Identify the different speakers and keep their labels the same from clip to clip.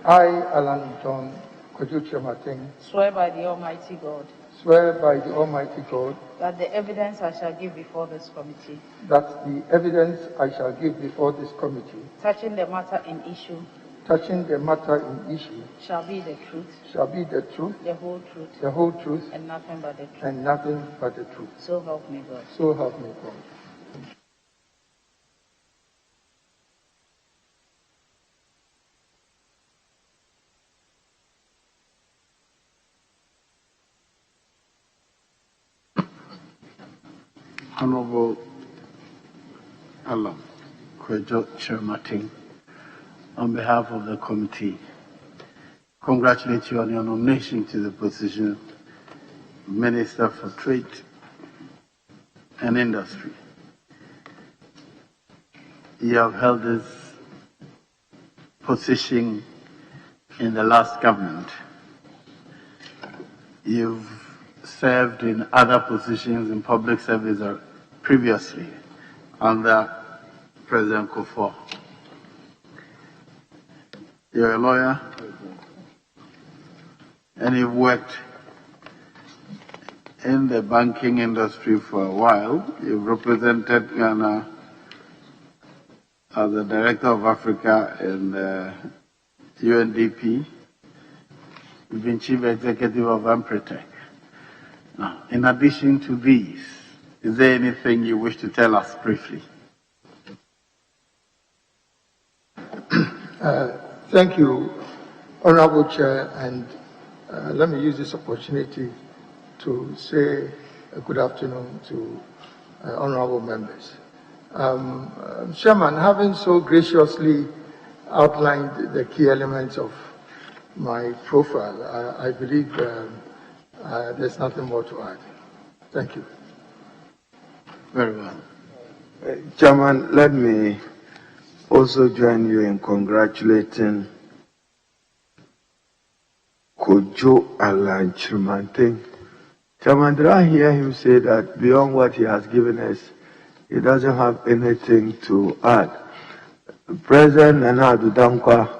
Speaker 1: I, Alan John Kyeremateng,
Speaker 2: swear by the Almighty God
Speaker 1: swear by the Almighty God
Speaker 2: that the evidence I shall give before this committee
Speaker 1: that the evidence I shall give before this committee
Speaker 2: touching the matter in issue shall be the truth, the whole truth, and nothing but the truth. So help me God.
Speaker 1: So help me God.
Speaker 3: Honorable Alan Kyeremateng, on behalf of the committee, congratulate you on your nomination to the position of Minister for Trade and Industry. You have held this position in the last government. You've served in other positions in public service previously under President Kufuor. You're a lawyer and you've worked in the banking industry for a while. You've represented Ghana as the Director of Africa in the UNDP. You've been Chief Executive of Untitled. Now, in addition to these, is there anything you wish to tell us briefly?
Speaker 1: Thank you, Honorable Chair, and let me use this opportunity to say good afternoon to honorable members. Chairman, having so graciously outlined the key elements of my profile, I believe there's nothing more to add. Thank you.
Speaker 3: Very well.
Speaker 4: Chairman, let me also join you in congratulating Kojo Alan Kyeremateng. Chairman, did I hear him say that beyond what he has given us, he doesn't have anything to add? President Nana Addo Dankwa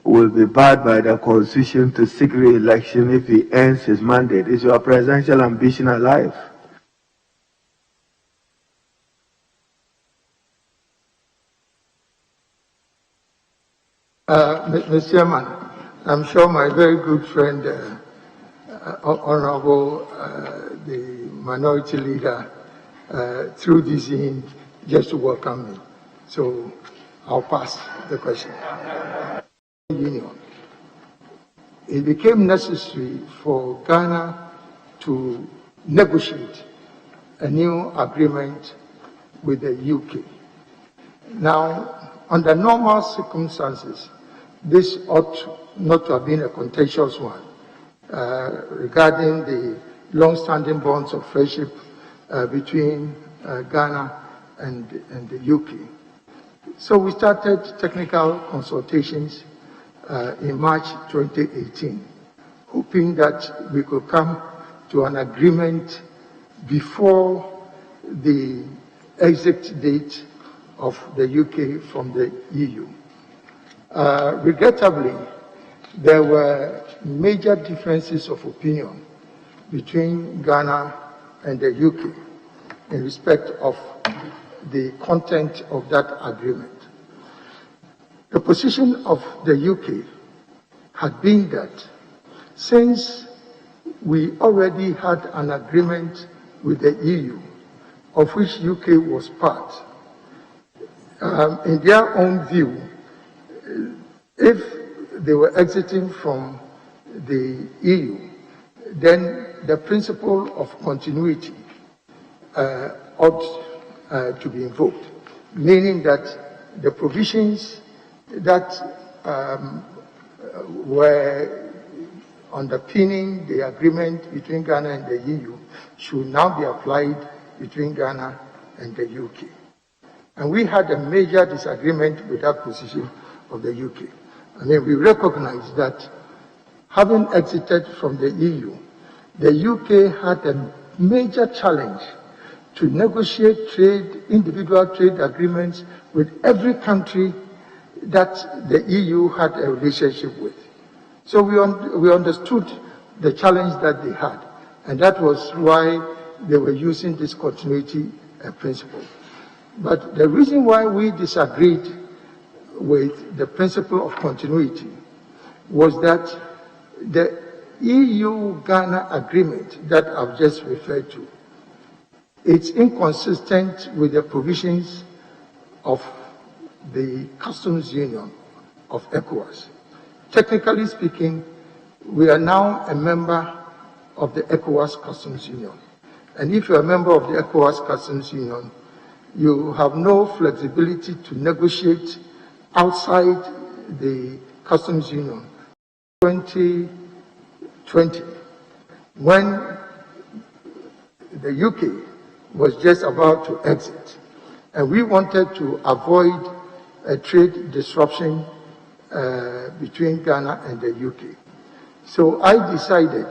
Speaker 4: will be barred by the Constitution to seek re-election if he ends his mandate. Is your presidential ambition alive?
Speaker 1: Mr. Chairman, I'm sure my very good friend, Honorable the Minority Leader, threw this in just to welcome me. So I'll pass the question. Union. It became necessary for Ghana to negotiate a new agreement with the UK. Now, under normal circumstances, this ought not to have been a contentious one regarding the long-standing bonds of friendship between Ghana and the UK. So we started technical consultations in March 2018, hoping that we could come to an agreement before the exit date of the UK from the EU. Regrettably, there were major differences of opinion between Ghana and the UK in respect of the content of that agreement. The position of the UK had been that since we already had an agreement with the EU, of which UK was part, in their own view, if they were exiting from the EU, then the principle of continuity ought to be invoked, meaning that the provisions that were underpinning the agreement between Ghana and the EU should now be applied between Ghana and the UK. And we had a major disagreement with that position of the UK. I mean, we recognize that having exited from the EU, the UK had a major challenge to negotiate individual trade agreements with every country that the EU had a relationship with. So we understood the challenge that they had, and that was why they were using this continuity principle. But the reason why we disagreed with the principle of continuity was that the EU-Ghana agreement that I've just referred to, it's inconsistent with the provisions of the customs union of Ecowas. Technically speaking, we are now a member of the Ecowas customs union. And if you're a member of the Ecowas customs union, you have no flexibility to negotiate outside the customs union. 2020, when the UK was just about to exit, and we wanted to avoid a trade disruption between Ghana and the UK. So I decided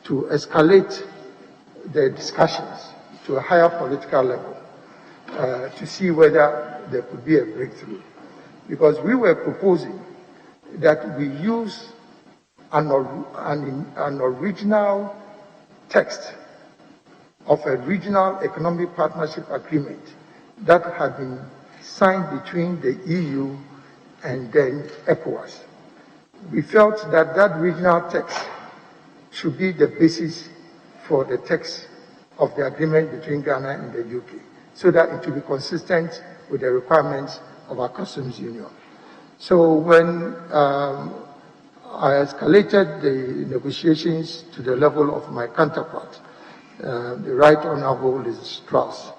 Speaker 1: to escalate the discussions to a higher political level to see whether there could be a breakthrough. Because we were proposing that we use an original text of a regional economic partnership agreement that had been signed between the EU and then ECOWAS. We felt that that regional text should be the basis for the text of the agreement between Ghana and the UK, so that it will be consistent with the requirements of our customs union. So when I escalated the negotiations to the level of my counterpart, the Right Honorable Liz Strauss,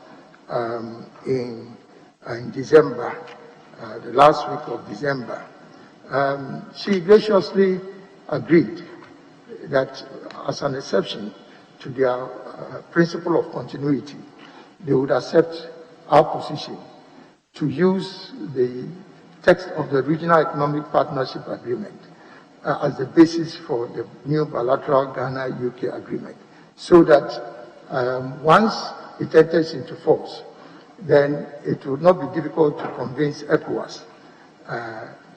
Speaker 1: in December, the last week of December, she graciously agreed that as an exception to their principle of continuity, they would accept our position to use the text of the Regional Economic Partnership Agreement as the basis for the new bilateral Ghana-UK agreement, so that once it enters into force, then it would not be difficult to convince ECOWAS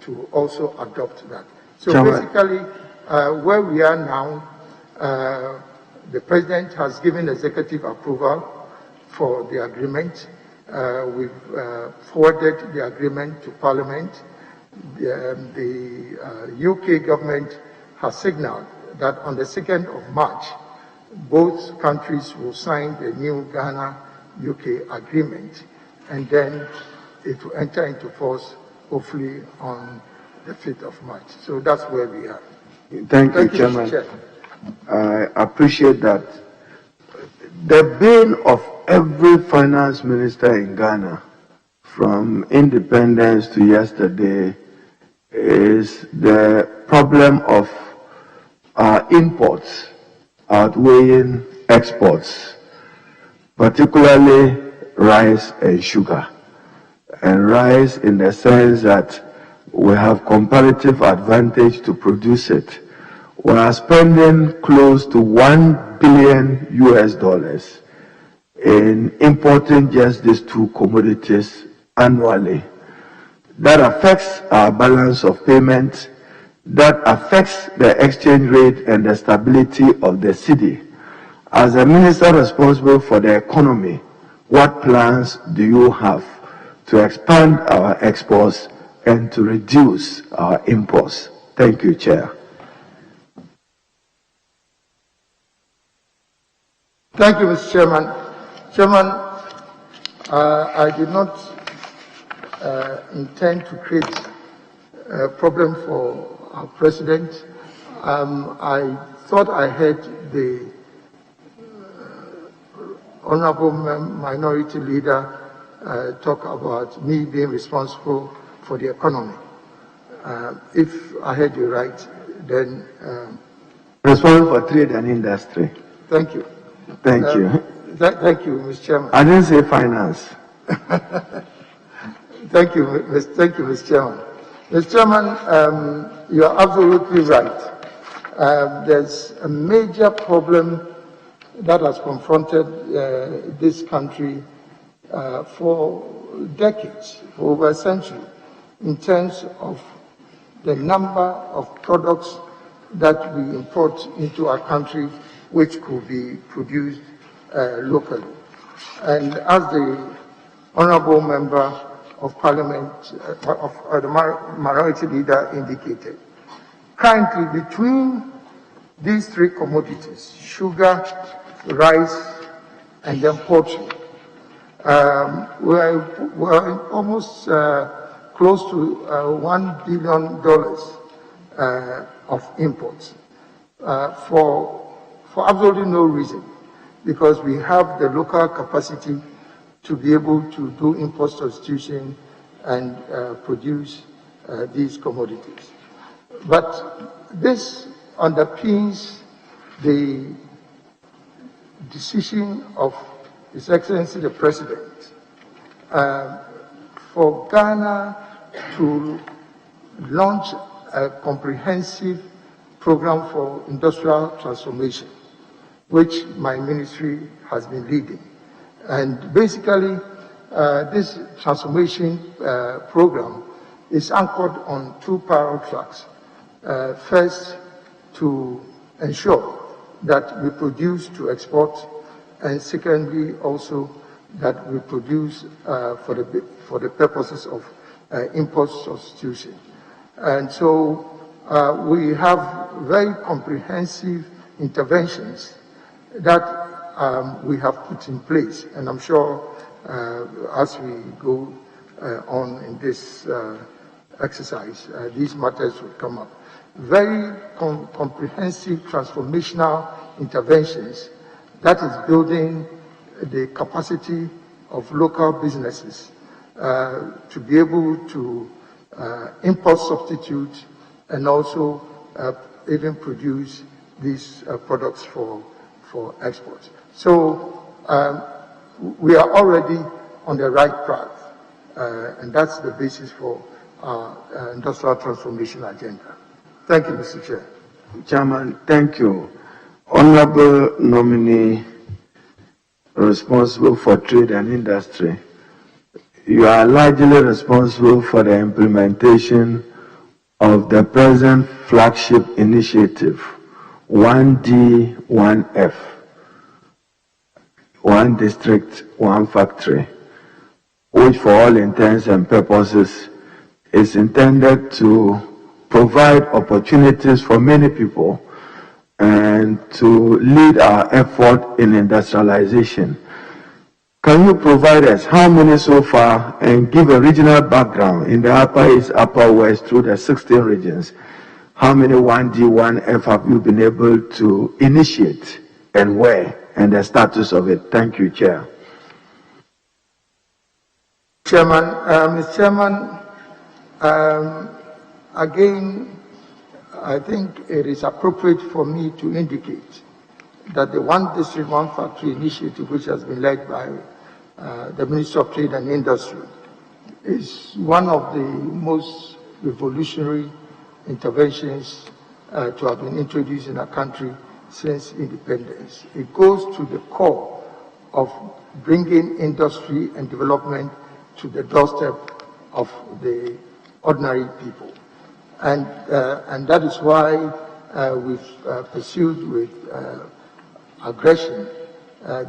Speaker 1: to also adopt that. So basically, where we are now, the President has given executive approval for the agreement. We've forwarded the agreement to Parliament. The UK government has signaled that on the 2nd of March, both countries will sign the new Ghana-UK agreement, and then it will enter into force, hopefully, on the 5th of March. So that's where we are.
Speaker 4: Thank you, Chairman. I appreciate that. The bane of every finance minister in Ghana, from independence to yesterday, is the problem of imports outweighing exports, particularly rice and sugar. And rice in the sense that we have comparative advantage to produce it. We are spending close to $1 billion US in importing just these two commodities annually. That affects our balance of payment, that affects the exchange rate and the stability of the city. As a minister responsible for the economy, what plans do you have to expand our exports and to reduce our imports? Thank you, Chair.
Speaker 1: Thank you, Mr. Chairman. Chairman, I did not intend to create a problem for our President. I thought I heard the Honorable Minority Leader talk about me being responsible for the economy. If I heard you right, then...
Speaker 4: responsible for trade and industry.
Speaker 1: Thank you.
Speaker 4: Thank you.
Speaker 1: Thank you, Mr. Chairman.
Speaker 4: I didn't say finance.
Speaker 1: Thank you, Mr. Chairman. Mr. Chairman, you are absolutely right. There's a major problem that has confronted this country for decades, for over a century, in terms of the number of products that we import into our country which could be produced locally. And as the Honorable Member of Parliament, the Minority Leader indicated, currently between these three commodities, sugar, rice, and then poultry, we're almost close to $1 billion of imports for absolutely no reason, because we have the local capacity to be able to do import substitution and produce these commodities. But this underpins the decision of His Excellency the President for Ghana to launch a comprehensive program for industrial transformation, which my ministry has been leading. And basically, this transformation program is anchored on two parallel tracks. First, to ensure that we produce to export, and secondly, also that we produce for the purposes of import substitution. And so we have very comprehensive interventions that we have put in place, and I'm sure as we go on in this exercise, these matters will come up. Very comprehensive transformational interventions that is building the capacity of local businesses to be able to import substitute and also even produce these products for export. So we are already on the right path, and that's the basis for our industrial transformation agenda. Thank you, Mr. Chair.
Speaker 4: Chairman, thank you. Honorable nominee responsible for trade and industry, you are largely responsible for the implementation of the present flagship initiative, 1D, 1F, one district, one factory, which for all intents and purposes is intended to provide opportunities for many people and to lead our effort in industrialization. Can you provide us how many so far and give a regional background in the Upper East, Upper West through the 16 regions? How many 1D, 1F have you been able to initiate and where and the status of it? Thank you, Chair.
Speaker 1: Chairman, Mr. Chairman, again, I think it is appropriate for me to indicate that the One District, One Factory initiative, which has been led by the Ministry of Trade and Industry, is one of the most revolutionary interventions to have been introduced in our country since independence. It goes to the core of bringing industry and development to the doorstep of the ordinary people. And that is why we've pursued with aggression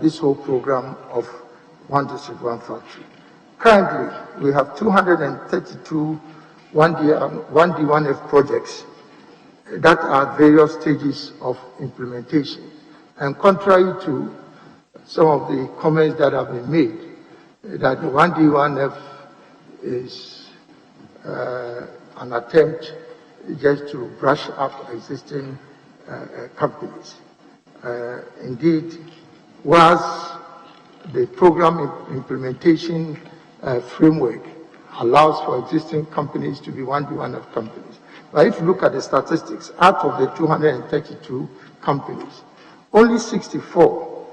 Speaker 1: this whole program of One District, One Factory. Currently, we have 232 1D, 1F projects that are at various stages of implementation. And contrary to some of the comments that have been made, that the 1D, 1F is an attempt just to brush up existing companies. Indeed, whilst the program implementation framework allows for existing companies to be 1D, 1F companies, but if you look at the statistics, out of the 232 companies, only 64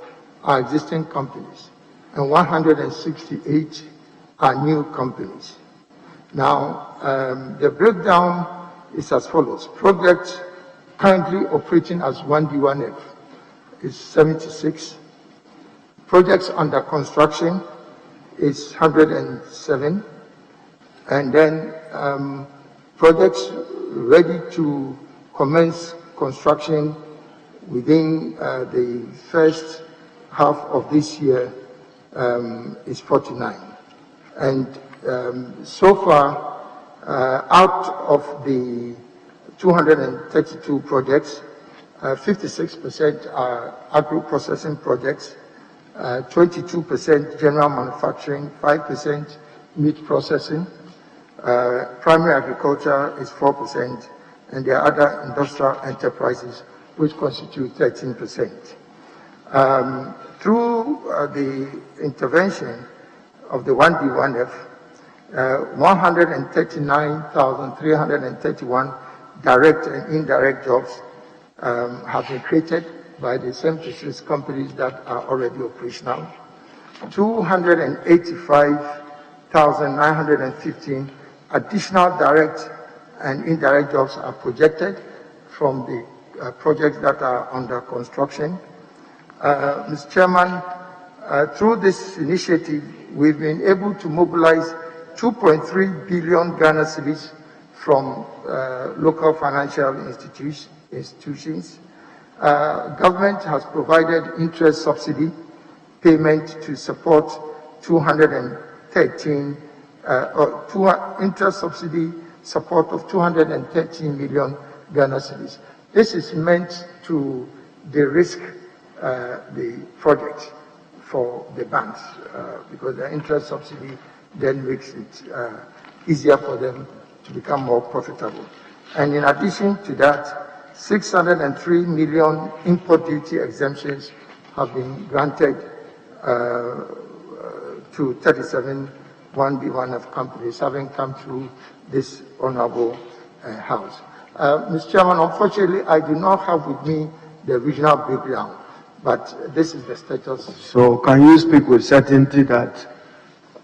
Speaker 1: are existing companies and 168 are new companies. Now, the breakdown is as follows. Projects currently operating as 1D, 1F is 76. Projects under construction is 107. And then projects ready to commence construction within the first half of this year is 49. And so far, out of the 232 projects, 56% are agro-processing projects, 22% general manufacturing, 5% meat processing, primary agriculture is 4%, and there are other industrial enterprises which constitute 13%. Through the intervention of the 1B1F, 139,331 direct and indirect jobs have been created by the 76 companies that are already operational. 285,915 additional direct and indirect jobs are projected from the projects that are under construction. Mr. Chairman, through this initiative, we've been able to mobilize 2.3 billion Ghana cedis from local financial institutions. Government has provided interest subsidy payment to support 213 interest subsidy support of 213 million Ghana cedis. This is meant to de-risk the project for the banks because the interest subsidy then makes it easier for them to become more profitable. And in addition to that, 603 million import duty exemptions have been granted to 37 1B1F companies having come through this honorable house. Mr. Chairman, unfortunately, I do not have with me the regional breakdown, but this is the status.
Speaker 4: So can you speak with certainty that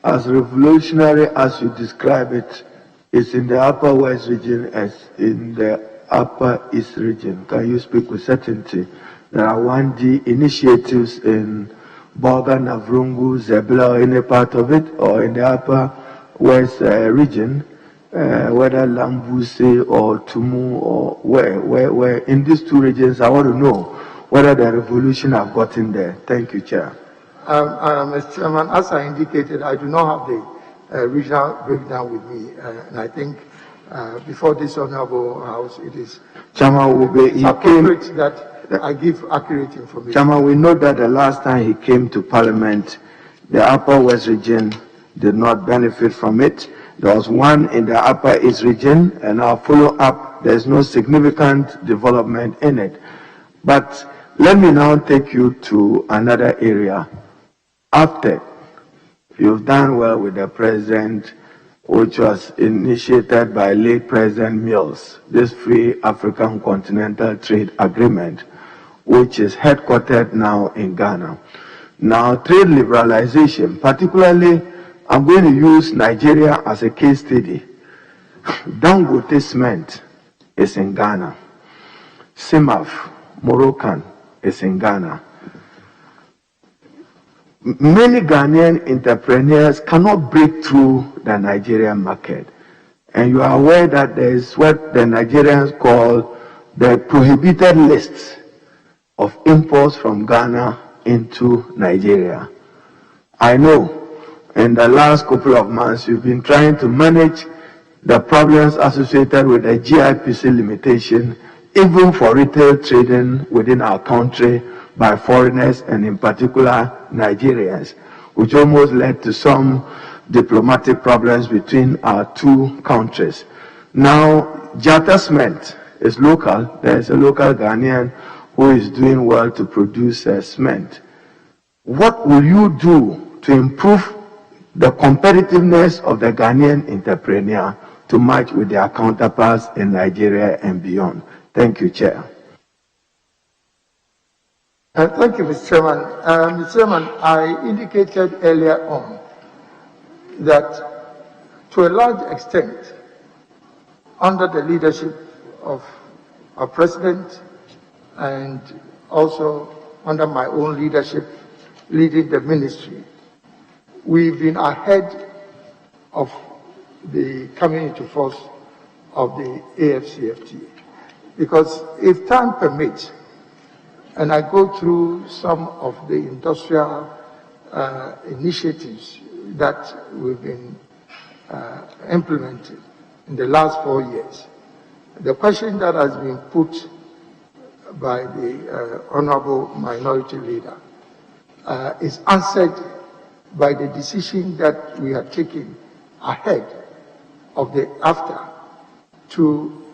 Speaker 4: as revolutionary as you describe it, it's in the Upper West region as in the Upper East region? Can you speak with certainty? There are 1D initiatives in Bolga, Navrungu, Zebla, or any part of it, or in the Upper West region, whether Lambuse or Tumu or where in these two regions, I want to know whether the revolution have gotten there. Thank you, Chair.
Speaker 1: Mr. Chairman, as I indicated, I do not have the regional breakdown with me, and I think before this honorable house, it is appropriate that I give accurate information.
Speaker 4: Chairman, we know that the last time he came to Parliament, the Upper West region did not benefit from it. There was one in the Upper East region, and I'll follow up. There's no significant development in it. But let me now take you to another area. After you've done well with the president, which was initiated by late President Mills, this Free African Continental Trade Agreement, which is headquartered now in Ghana. Now, trade liberalization, particularly, I'm going to use Nigeria as a case study. Dangote cement is in Ghana. Simaf, Moroccan, is in Ghana. Many Ghanaian entrepreneurs cannot break through the Nigerian market. And you are aware that there is what the Nigerians call the prohibited list of imports from Ghana into Nigeria. I know in the last couple of months you've been trying to manage the problems associated with the GIPC limitation, even for retail trading within our country by foreigners and in particular Nigerians, which almost led to some diplomatic problems between our two countries. Now, Jata Cement is local. There is a local Ghanaian who is doing well to produce cement. What will you do to improve the competitiveness of the Ghanaian entrepreneur to match with their counterparts in Nigeria and beyond? Thank you, Chair.
Speaker 1: Thank you, Mr. Chairman. Mr. Chairman, I indicated earlier on that to a large extent, under the leadership of our President and also under my own leadership leading the ministry, we've been ahead of the coming into force of the AFCFTA. Because if time permits, and I go through some of the industrial initiatives that we've been implementing in the last 4 years, the question that has been put by the Honorable Minority Leader is answered by the decision that we are taking ahead of the AFTA to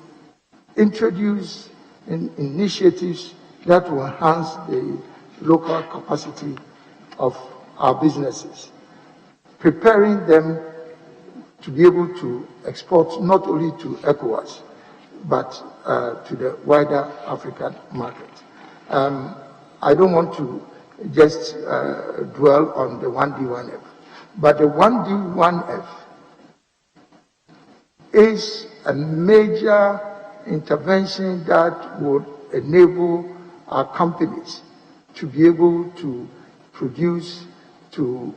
Speaker 1: introduce initiatives that will enhance the local capacity of our businesses, preparing them to be able to export not only to ECOWAS, but to the wider African market. I don't want to just dwell on the 1D1F, but the 1D1F is a major intervention that would enable our companies to be able to produce, to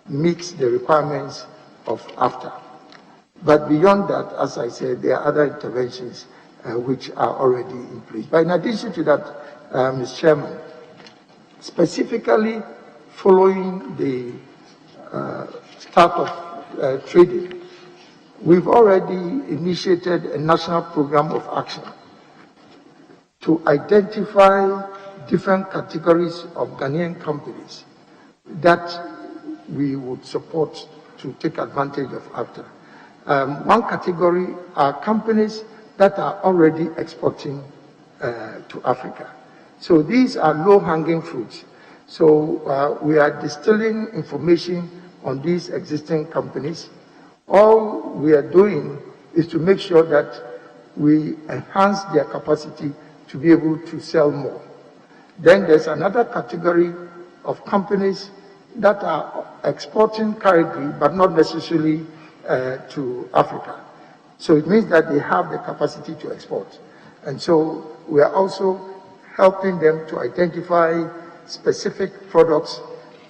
Speaker 1: meet the requirements of AFTA. But beyond that, as I said, there are other interventions which are already in place. But in addition to that, Mr. Chairman, specifically following the start of trading, we've already initiated a national program of action to identify different categories of Ghanaian companies that we would support to take advantage of AFTA. One category are companies that are already exporting to Africa. So these are low-hanging fruits. So we are distilling information on these existing companies. All we are doing is to make sure that we enhance their capacity to be able to sell more. Then there's another category of companies that are exporting currently, but not necessarily to Africa. So it means that they have the capacity to export. And so we are also helping them to identify specific products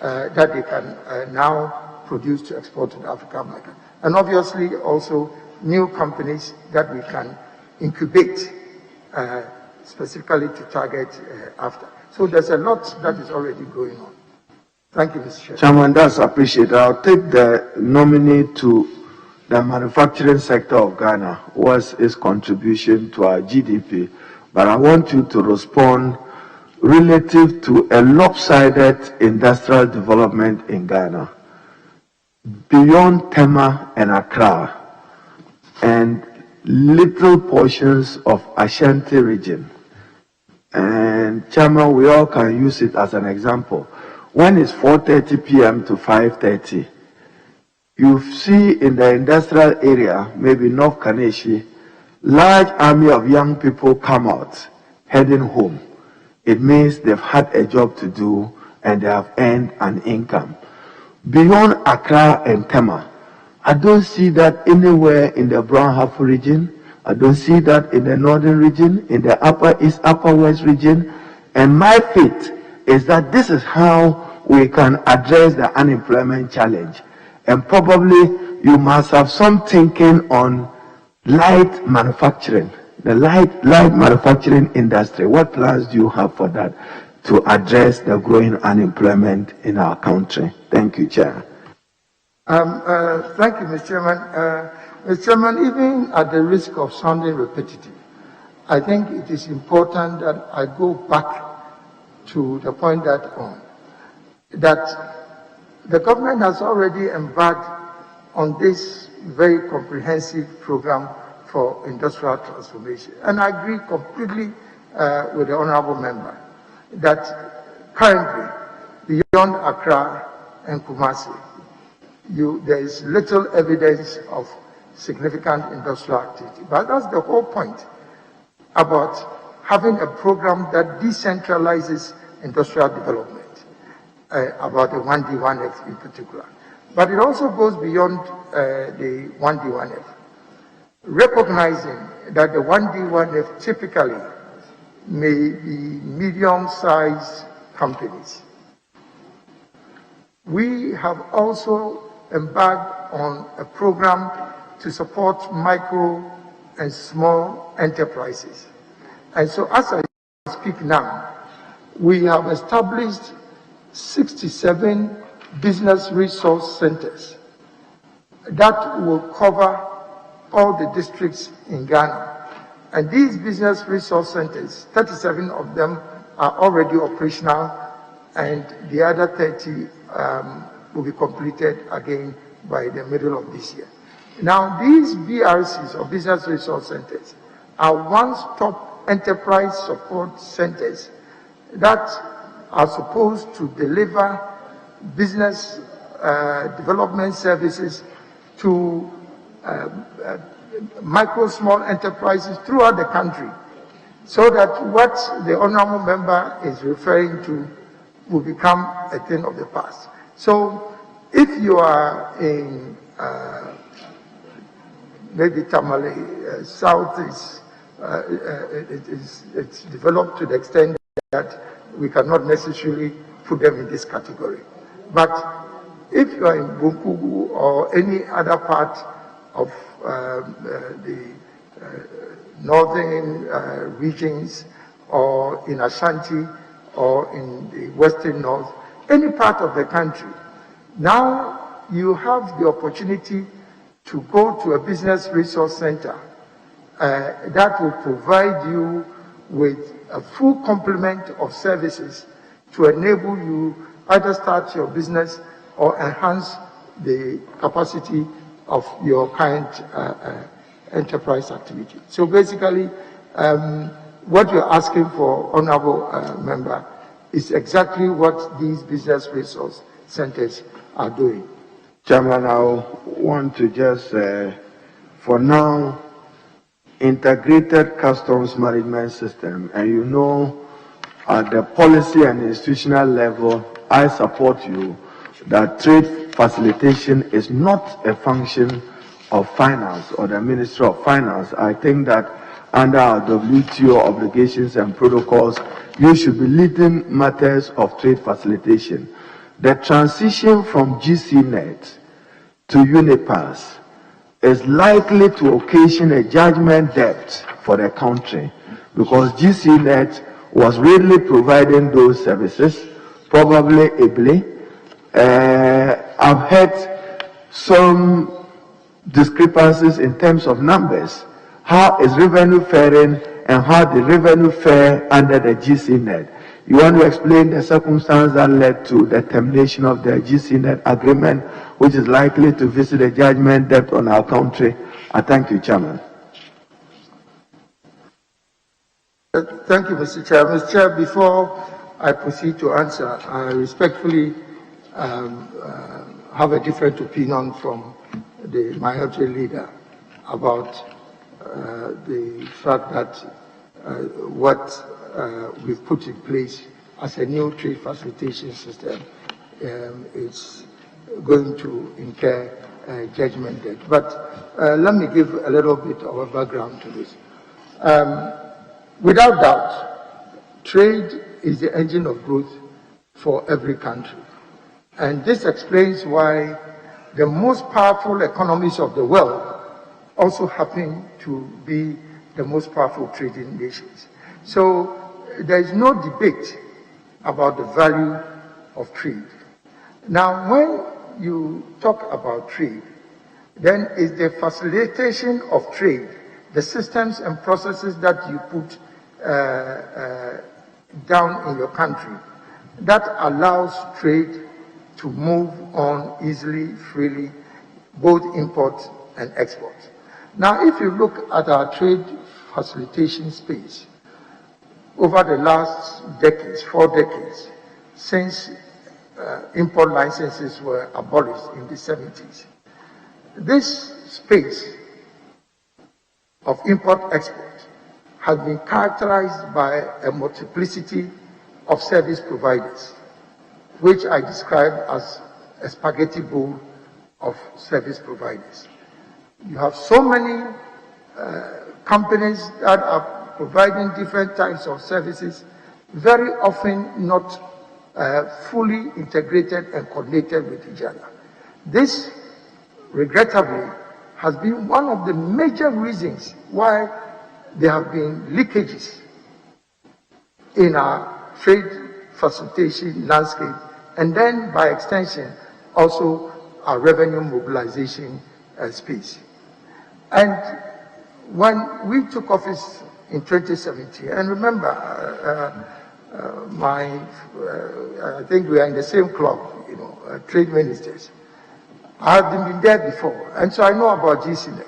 Speaker 1: that they can now produce to export to the African market. And obviously also new companies that we can incubate specifically to target AFTA. So there's a lot that is already going on. Thank you, Mr. Chairman.
Speaker 4: Chairman, that's appreciated. I'll take the nominee to the manufacturing sector of Ghana. What's its contribution to our GDP? But I want you to respond relative to a lopsided industrial development in Ghana. Beyond Tema and Accra, and little portions of Ashanti region. And Chairman, we all can use it as an example. When it's 4:30 p.m. to 5:30, you see in the industrial area, maybe North Kaneshi, large army of young people come out, heading home. It means they've had a job to do and they have earned an income. Beyond Accra and Tema, I don't see that anywhere in the Brown Half region. I don't see that in the northern region, in the upper east, upper west region. And my faith is that this is how we can address the unemployment challenge. And probably you must have some thinking on light manufacturing, the light manufacturing industry. What plans do you have for that to address the growing unemployment in our country? Thank you, Chair.
Speaker 1: Thank you, Mr. Chairman. Mr. Chairman, even at the risk of sounding repetitive, I think it is important that I go back to the point that the government has already embarked on this very comprehensive program for industrial transformation. And I agree completely with the Honorable Member that currently, beyond Accra and Kumasi, there is little evidence of significant industrial activity. But that's the whole point about having a program that decentralizes industrial development, about the 1D1F in particular. But it also goes beyond the 1D1F, recognizing that the 1D1F typically may be medium-sized companies. We have also embarked on a program to support micro and small enterprises. And so as I speak now, we have established 67 business resource centers that will cover all the districts in Ghana. And these business resource centers, 37 of them are already operational, and the other 30 will be completed again by the middle of this year. Now, these BRCs, or business resource centers, are one-stop enterprise support centers that are supposed to deliver business development services to micro, small enterprises throughout the country, so that what the honorable member is referring to will become a thing of the past. So if you are in maybe Tamale South, it's developed to the extent that we cannot necessarily put them in this category. But if you are in Bunkugu or any other part of the northern regions, or in Ashanti, or in the western north, any part of the country, now you have the opportunity to go to a business resource center that will provide you with a full complement of services to enable you either start your business or enhance the capacity of your current enterprise activity. So basically, what you're asking for, honorable member, is exactly what these business resource centers are doing.
Speaker 4: Chairman, I want to just, for now, integrated customs management system, and you know, at the policy and institutional level, I support you that trade facilitation is not a function of finance or the Ministry of Finance. I think that under our WTO obligations and protocols, you should be leading matters of trade facilitation. The transition from GCNet to UNIPAS is likely to occasion a judgment debt for the country, because GCNet was really providing those services, probably ably. I've had some discrepancies in terms of numbers. How is revenue faring, and how the revenue fare under the GCNet? You want to explain the circumstance that led to the termination of the GCNet agreement, which is likely to visit a judgment debt on our country? I thank you, Chairman.
Speaker 1: Thank you, Mr. Chair. Mr. Chair, before I proceed to answer, I respectfully have a different opinion from the minority leader about the fact that what we've put in place as a new trade facilitation system is going to incur judgment debt. But let me give a little bit of a background to this. Without doubt, trade is the engine of growth for every country. And this explains why the most powerful economies of the world also happen to be the most powerful trading nations. So there is no debate about the value of trade. Now, when you talk about trade, then is the facilitation of trade, the systems and processes that you put down in your country that allows trade to move on easily, freely, both import and export. Now, if you look at our trade facilitation space, over the last decades, 4 decades, since import licenses were abolished in the 70s, this space of import-export has been characterized by a multiplicity of service providers, which I describe as a spaghetti bowl of service providers. You have so many companies that are providing different types of services, very often not fully integrated and coordinated with each other. This regrettably, has been one of the major reasons why there have been leakages in our trade facilitation landscape, and then by extension, also our revenue mobilization space. And when we took office in 2017, and remember, I think we are in the same club, trade ministers. I have been there before, and so I know about Designate,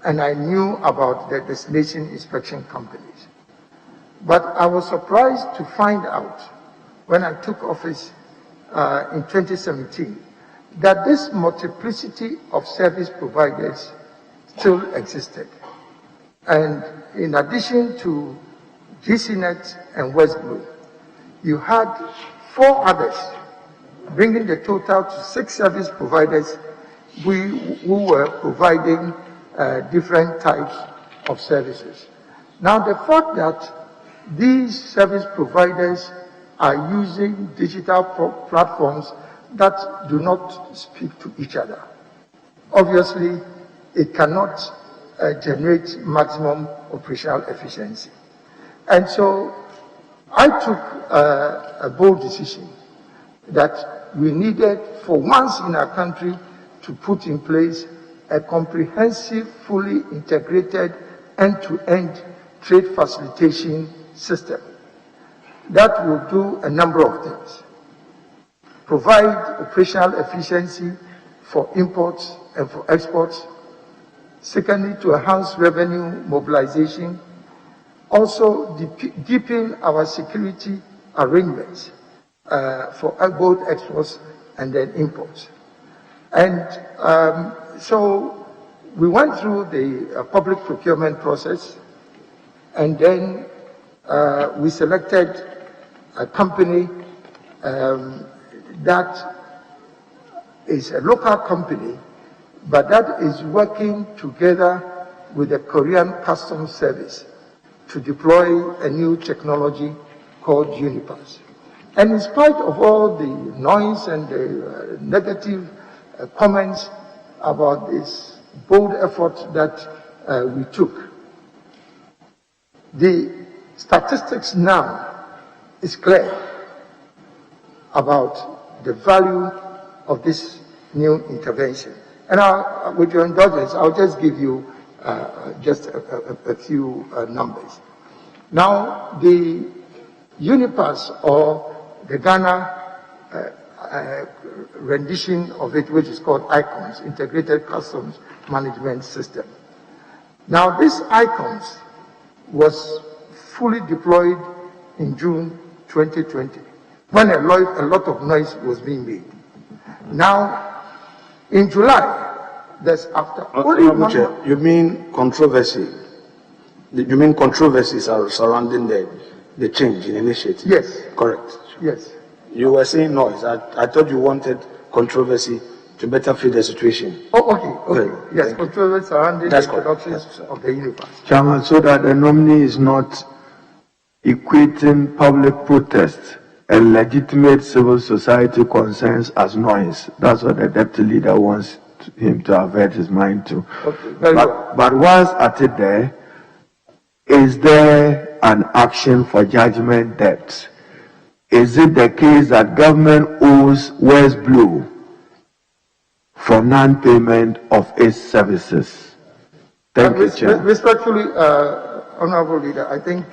Speaker 1: and I knew about the destination inspection companies. But I was surprised to find out when I took office in 2017 that this multiplicity of service providers still existed. And in addition to Designate and West Blue, you had 4 others, bringing the total to 6 service providers who were providing different types of services. Now, the fact that these service providers are using digital platforms that do not speak to each other, obviously, it cannot generate maximum operational efficiency. And so I took a bold decision that we needed, for once in our country, to put in place a comprehensive, fully integrated, end-to-end trade facilitation system that will do a number of things. Provide operational efficiency for imports and for exports. Secondly, to enhance revenue mobilization. Also, deepen our security arrangements for both exports and then imports. And so we went through the public procurement process, and then we selected a company that is a local company, but that is working together with the Korean Customs Service to deploy a new technology called Unipass. And in spite of all the noise and the negative comments about this bold effort that we took, the statistics now is clear about the value of this new intervention. And with your indulgence, I'll just give you just a few numbers. Now, the Unipass, or the Ghana rendition of it, which is called ICONS, Integrated Customs Management System. Now, this ICONS was fully deployed in June 2020, when a lot of noise was being made. Now, in July, that's after only 1 month.
Speaker 5: You mean controversy? You mean controversies surrounding the change in initiative?
Speaker 1: Yes.
Speaker 5: Correct.
Speaker 1: Yes.
Speaker 5: You were saying noise. I thought you wanted controversy to better fit the situation.
Speaker 1: Oh, okay. Yes, controversy surrounding the introduction of the Unipass.
Speaker 4: Chairman, so that the nominee is not equating public protest and legitimate civil society concerns as noise. That's what the deputy leader wants him to avert his mind to.
Speaker 1: Okay, very well.
Speaker 4: But once at it there, is there an action for judgment debt? Is it the case that government owes West Blue for non-payment of its services? Thank you, Chair.
Speaker 1: Respectfully, Honorable Leader, I think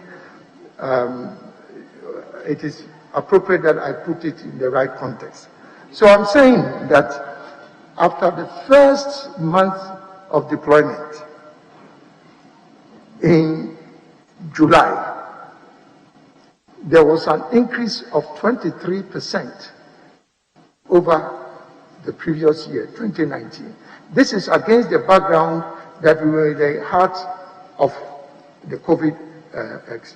Speaker 1: it is appropriate that I put it in the right context. So I'm saying that after the first month of deployment in July, there was an increase of 23% over the previous year, 2019. This is against the background that we were in the heart of the COVID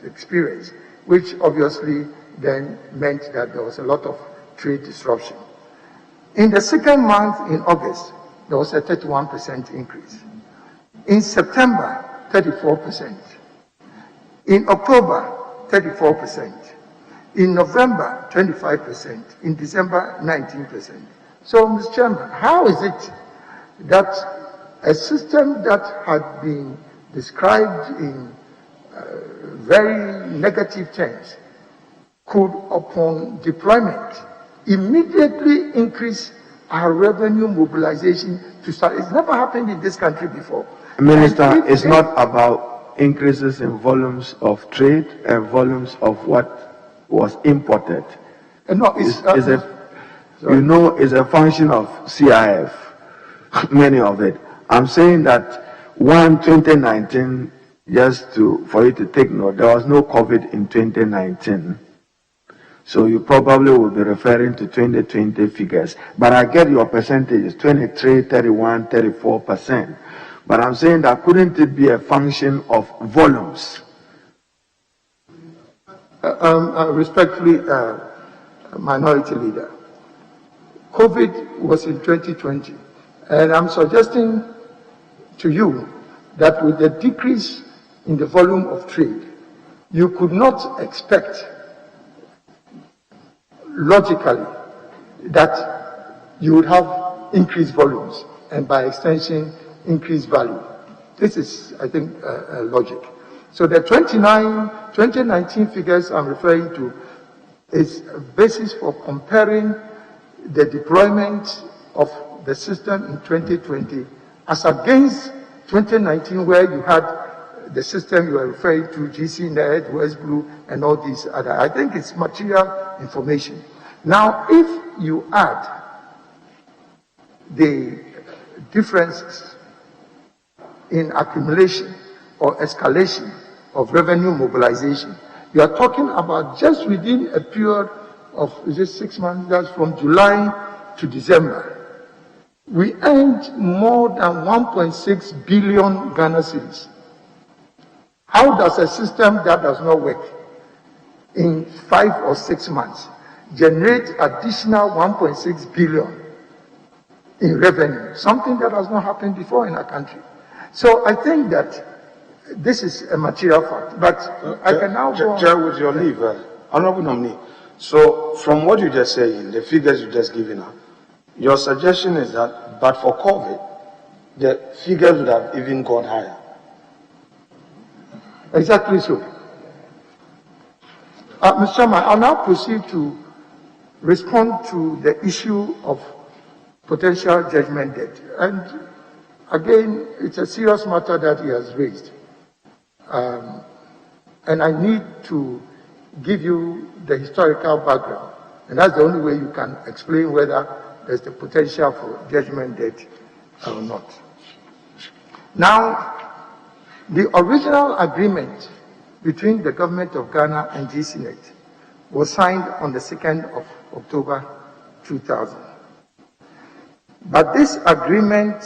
Speaker 1: experience, which obviously then meant that there was a lot of trade disruption. In the second month, in August, there was a 31% increase. In September, 34%. In October, 34%. In November, 25%. In December, 19%. So, Mr. Chairman, how is it that a system that had been described in very negative terms could, upon deployment, immediately increase our revenue mobilization to start. It's never happened in this country before.
Speaker 4: Minister, it's not about increases in volumes of trade and volumes of what was imported.
Speaker 1: No,
Speaker 4: it's a function of CIF, many of it. I'm saying that 2019, for you to take note, there was no COVID in 2019. So you probably will be referring to 2020 figures. But I get your percentages, 23, 31, 34%. But I'm saying that couldn't it be a function of volumes?
Speaker 1: Respectfully, Minority Leader, COVID was in 2020. And I'm suggesting to you that with the decrease in the volume of trade, you could not expect logically that you would have increased volumes and by extension increased value. This is, I think, logic. So the 2019 figures I'm referring to is a basis for comparing the deployment of the system in 2020 as against 2019, where you had the system you are referring to, GCNet, West Blue, and all these other. I think it's material information. Now, if you add the differences in accumulation or escalation of revenue mobilization, you are talking about just within a period of, is it 6 months, that's from July to December, we earned more than 1.6 billion Ghana cedis. How does a system that does not work in 5 or 6 months generate additional 1.6 billion in revenue? Something that has not happened before in our country. So I think that this is a material fact. But I can now go on.
Speaker 5: Chair, with your leave, Honorable Nominee. So from what you just saying, the figures you just given out, your suggestion is that, but for COVID, the figures would have even gone higher.
Speaker 1: Exactly so. Mr. Chairman, I'll now proceed to respond to the issue of potential judgment debt. And again, it's a serious matter that he has raised. And I need to give you the historical background. And that's the only way you can explain whether there's the potential for judgment debt or not. Now, the original agreement between the government of Ghana and Designate was signed on the 2nd of October 2000. But this agreement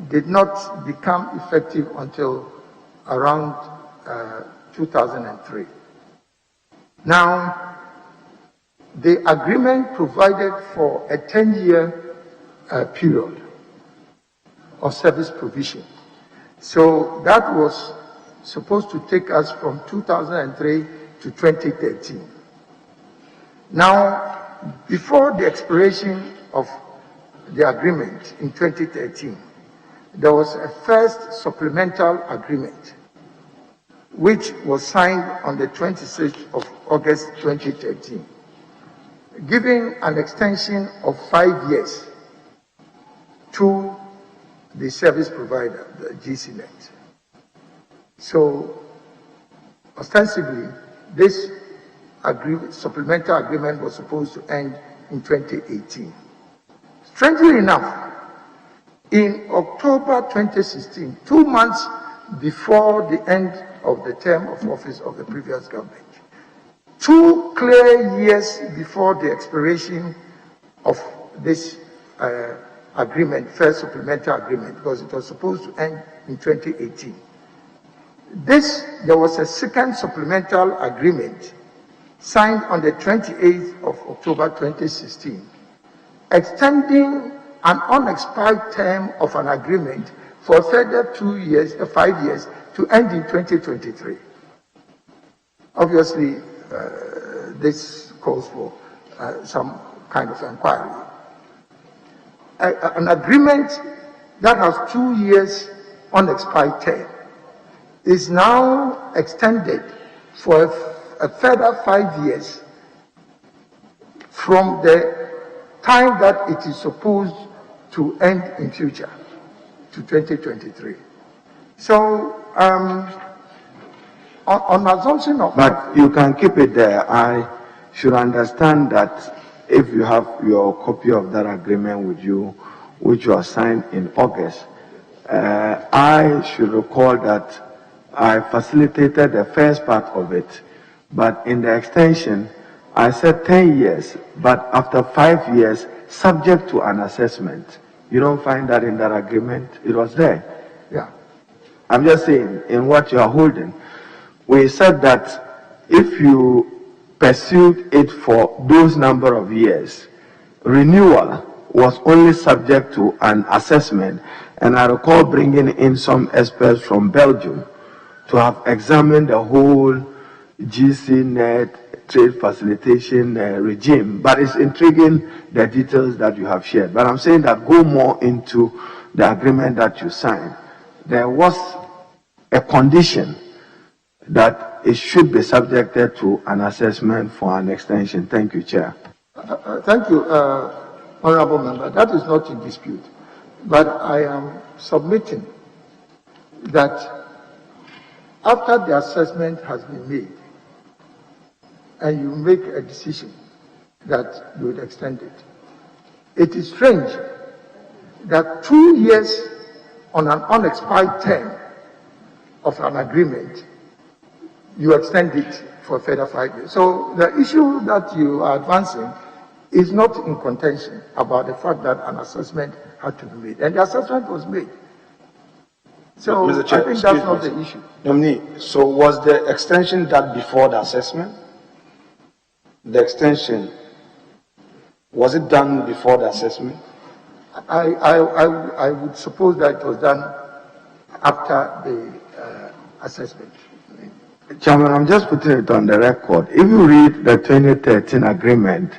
Speaker 1: did not become effective until around 2003. Now, the agreement provided for a 10-year period of service provision. So that was supposed to take us from 2003 to 2013. Now, before the expiration of the agreement in 2013, there was a first supplemental agreement, which was signed on the 26th of August 2013, giving an extension of 5 years to the service provider, the GCNet. So, ostensibly, this supplemental agreement was supposed to end in 2018. Strangely enough, in October 2016, 2 months before the end of the term of office of the previous government, 2 clear years before the expiration of this agreement, first supplemental agreement, because it was supposed to end in 2018. There was a second supplemental agreement signed on the 28th of October 2016, extending an unexpired term of an agreement for a further 5 years to end in 2023. Obviously, this calls for some kind of inquiry. An agreement that has 2 years unexpired term is now extended for a further 5 years from the time that it is supposed to end in future to 2023. So, on assumption of...
Speaker 4: But you can keep it there. I should understand that if you have your copy of that agreement with you, which was signed in August, I should recall that I facilitated the first part of it, but in the extension, I said 10 years, but after 5 years, subject to an assessment. You don't find that in that agreement? It was there.
Speaker 1: Yeah.
Speaker 4: I'm just saying, in what you are holding, we said that if you pursued it for those number of years, renewal was only subject to an assessment. And I recall bringing in some experts from Belgium to have examined the whole GCNet trade facilitation regime. But it's intriguing, the details that you have shared. But I'm saying that go more into the agreement that you signed. There was a condition that it should be subjected to an assessment for an extension. Thank you, Chair.
Speaker 1: Thank you, Honorable Member. That is not in dispute. But I am submitting that after the assessment has been made and you make a decision that you would extend it, it is strange that 2 years on an unexpired term of an agreement, you extend it for a further 5 years. So the issue that you are advancing is not in contention about the fact that an assessment had to be made. And the assessment was made. So
Speaker 5: Mr. Chair,
Speaker 1: I think that's not the issue.
Speaker 5: Nominee, so was the extension done before the assessment? The extension, was it done before the assessment?
Speaker 1: I would suppose that it was done after the assessment.
Speaker 4: Chairman, I'm just putting it on the record. If you read the 2013 agreement,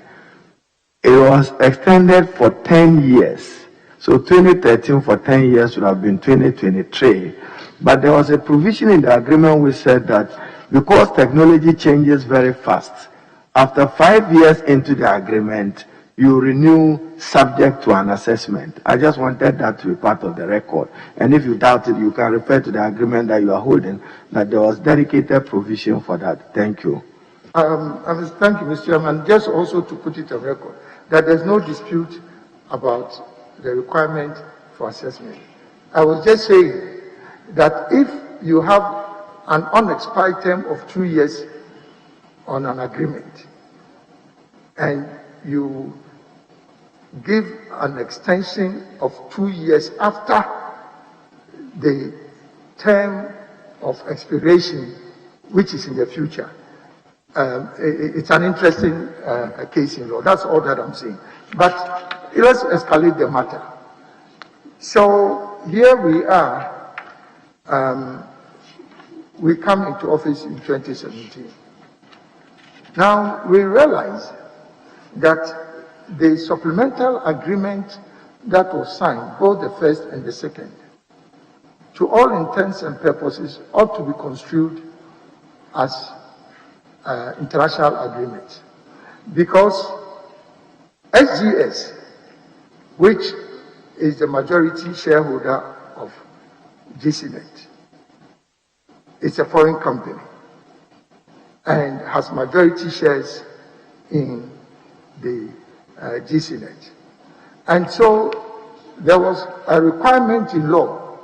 Speaker 4: it was extended for 10 years. So 2013 for 10 years would have been 2023. But there was a provision in the agreement which said that because technology changes very fast, after 5 years into the agreement, you renew subject to an assessment. I just wanted that to be part of the record. And if you doubt it, you can refer to the agreement that you are holding, that there was dedicated provision for that. Thank you.
Speaker 1: Thank you, Mr. Chairman. Just also to put it on record, that there's no dispute about the requirement for assessment. I was just saying that if you have an unexpired term of 2 years on an agreement, and you give an extension of 2 years after the term of expiration, which is in the future, it's an interesting case in law. That's all that I'm saying. But let's escalate the matter. So here we are. We come into office in 2017. Now we realize that the supplemental agreement that was signed, both the first and the second, to all intents and purposes ought to be construed as international agreements, because SGS, which is the majority shareholder of Designate, is a foreign company and has majority shares in the Designate. And so there was a requirement in law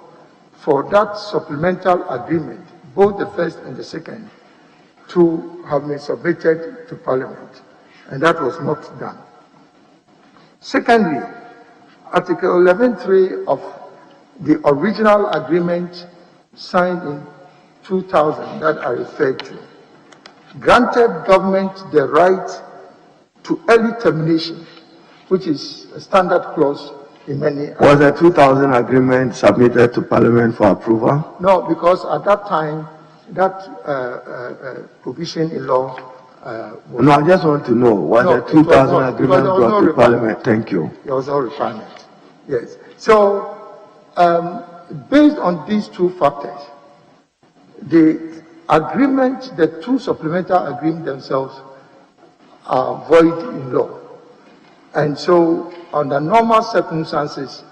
Speaker 1: for that supplemental agreement, both the first and the second, to have been submitted to Parliament, and that was not done. Secondly, Article 11.3 of the original agreement signed in 2000 that I referred to granted government the right to early termination, which is a standard clause in many...
Speaker 4: Was the 2000 agreement submitted to Parliament for approval?
Speaker 1: No, because at that time, that provision in law
Speaker 4: no, I just want to know, was the 2000 agreement brought to Parliament? Thank you.
Speaker 1: There was no requirement, yes. So based on these two factors, the agreement, the two supplemental agreements themselves are void in law. And so, under normal circumstances,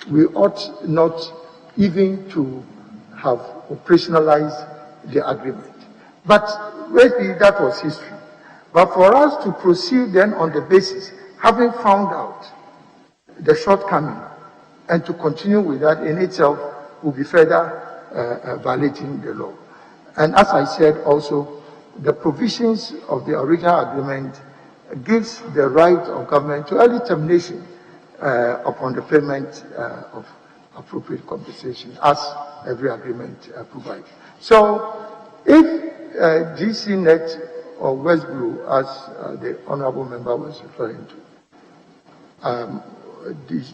Speaker 1: we ought not even to have operationalized the agreement. But basically, that was history. But for us to proceed then on the basis, having found out the shortcoming, and to continue with that in itself will be further violating the law. And as I said also, the provisions of the original agreement gives the right of government to early termination upon the payment of appropriate compensation, as every agreement provides. So, if Designate or West Blue, as the honorable member was referring to,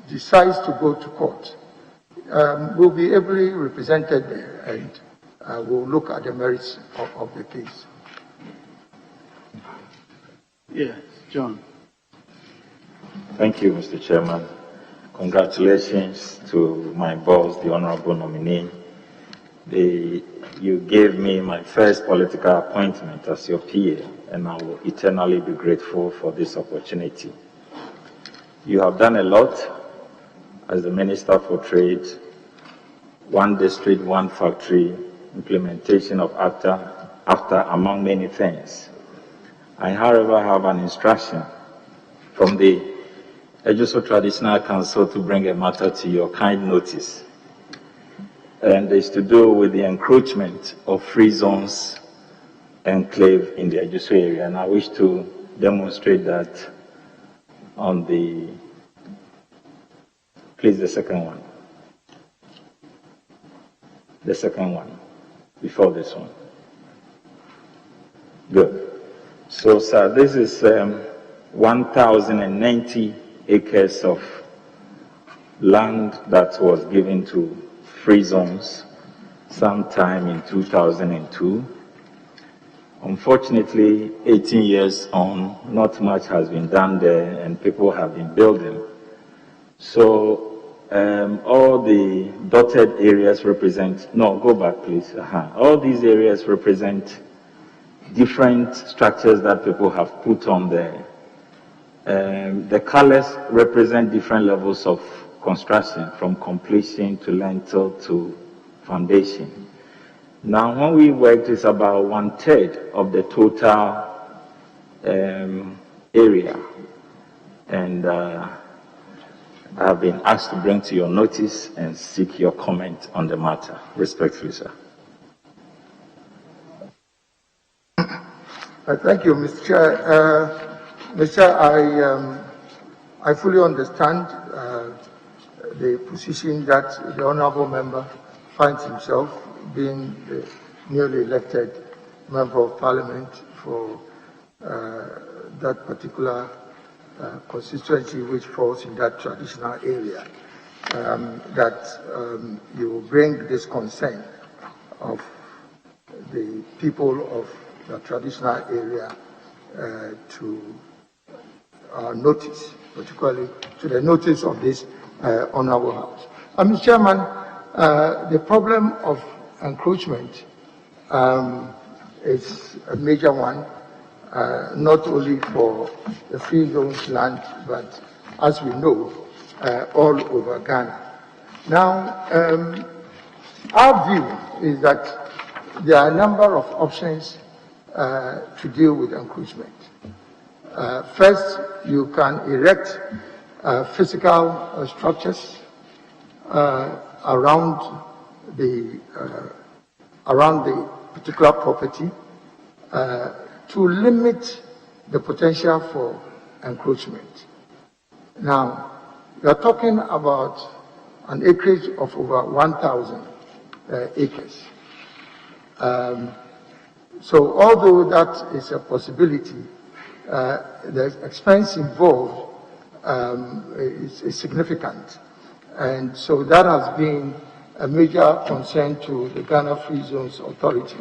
Speaker 1: decides to go to court, will be ably represented there, and we'll look at the merits of the case.
Speaker 3: Yes, John.
Speaker 6: Thank you, Mr. Chairman. Congratulations to my boss, the honorable nominee. You gave me my first political appointment as your PA, and I will eternally be grateful for this opportunity. You have done a lot as the Minister for Trade, one district, one factory, implementation of AFTA, among many things. I, however, have an instruction from the Ejuso Traditional Council to bring a matter to your kind notice. And it's to do with the encroachment of free zones enclave in the Ejuso area. And I wish to demonstrate that on the, please, the second one. The second one, before this one. Good. So, sir, this is 1,090 acres of land that was given to free zones sometime in 2002. Unfortunately, 18 years on, not much has been done there, and people have been building. So, all the dotted areas represent, no, go back please. All these areas represent different structures that people have put on there. The colors represent different levels of construction, from completion to lintel to foundation. Now, when we worked, it's about 1/3 of the total area. And I have been asked to bring to your notice and seek your comment on the matter. Respectfully, sir.
Speaker 1: Thank you, Mr. Chair. Mr. Chair, I fully understand the position that the honorable member finds himself, being the newly elected member of parliament for that particular constituency which falls in that traditional area, that you will bring this concern of the people of the traditional area to our notice, particularly to the notice of this honorable house. Mr. Chairman, the problem of encroachment is a major one, not only for the free zones land, but as we know, all over Ghana. Now, our view is that there are a number of options to deal with encroachment. First, you can erect physical structures around the particular property to limit the potential for encroachment. Now, we are talking about an acreage of over 1,000 acres. So although that is a possibility, the expense involved is significant. And so that has been a major concern to the Ghana Free Zones Authority,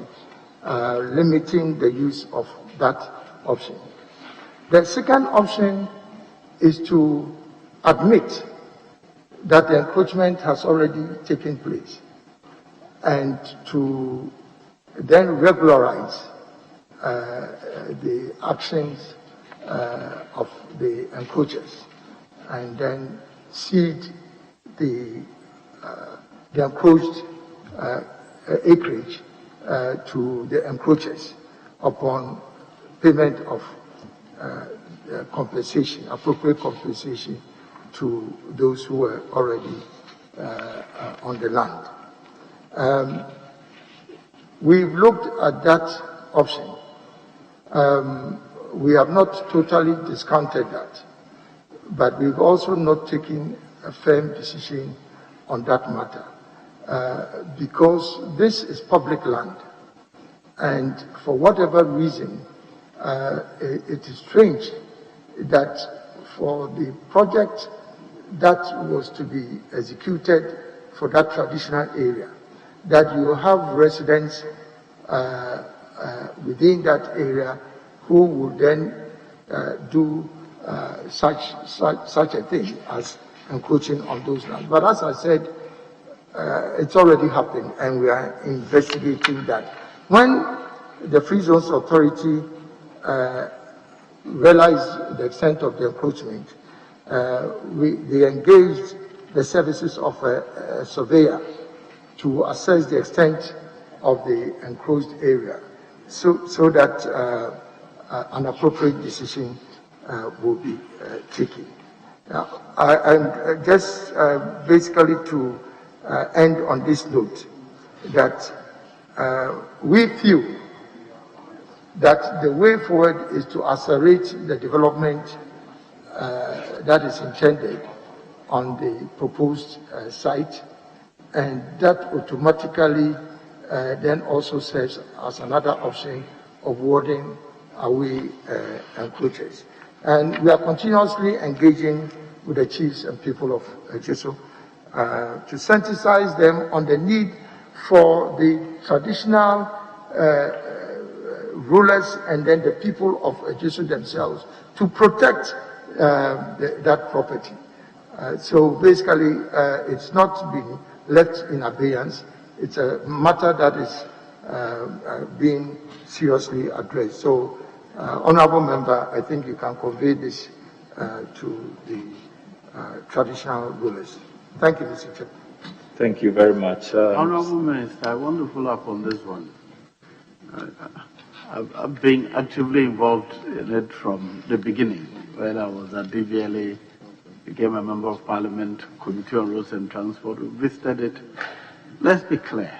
Speaker 1: limiting the use of that option. The second option is to admit that the encroachment has already taken place, and to then regularize the actions of the encroachers, and then cede the encroached acreage to the encroachers upon payment of compensation, appropriate compensation to those who were already on the land. We've looked at that option. We have not totally discounted that, but we've also not taken a firm decision on that matter, because this is public land, and for whatever reason, it is strange that for the project that was to be executed for that traditional area, that you have residents within that area who will then do such a thing as encroaching on those lands. But as I said, it's already happened, and we are investigating that. When the Free Zones Authority realized the extent of the encroachment, they engaged the services of a surveyor to assess the extent of the encroached area, so that an appropriate decision will be taken. Now, I'm just basically to end on this note that we feel that the way forward is to accelerate the development that is intended on the proposed site, and that automatically then also serves as another option of warding away encroachers. And we are continuously engaging with the chiefs and people of Ejisu to sensitize them on the need for the traditional rulers and then the people of Ejisu themselves to protect that property. So basically, it's not being left in abeyance. It's a matter that is being seriously addressed. So, Honorable Member, I think you can convey this to the traditional rulers. Thank you, Mr. Chairman.
Speaker 6: Thank you very much.
Speaker 3: Honorable Minister, I want to follow up on this one. I've been actively involved in it from the beginning. When I was at DVLA, became a member of Parliament, Committee on Roads and Transport, we visited it. Let's be clear.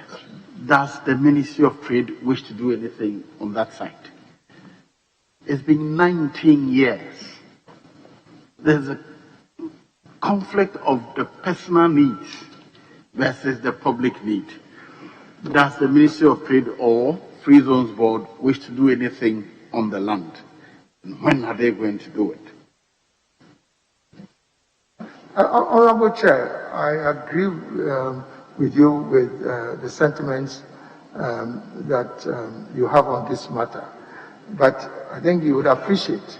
Speaker 3: Does the Ministry of Trade wish to do anything on that site? It's been 19 years. There's a conflict of the personal needs versus the public need. Does the Ministry of Trade or Free Zones Board wish to do anything on the land? And when are they going to do it?
Speaker 1: Honorable Chair, I agree with you with the sentiments that you have on this matter. But I think you would appreciate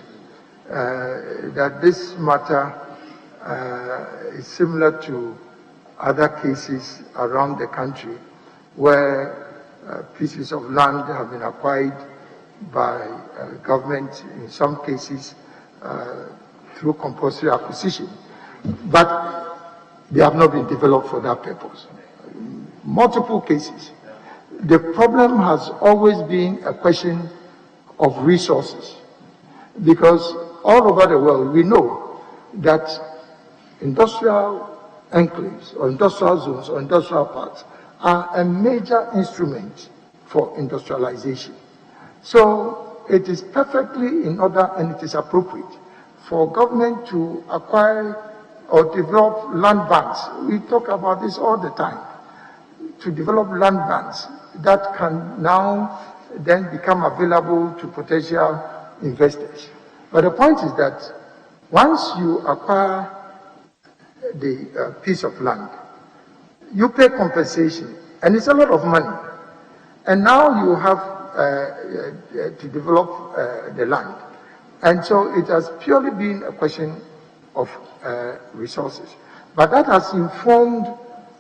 Speaker 1: that this matter is similar to other cases around the country where pieces of land have been acquired by government, in some cases through compulsory acquisition, but they have not been developed for that purpose. Multiple cases. The problem has always been a question of resources, because all over the world we know that industrial enclaves or industrial zones or industrial parks are a major instrument for industrialization. So it is perfectly in order and it is appropriate for government to acquire or develop land banks. We talk about this all the time. To develop land banks that can now then become available to potential investors. But the point is that once you acquire the piece of land, you pay compensation, and it's a lot of money. And now you have to develop the land. And so it has purely been a question of resources. But that has informed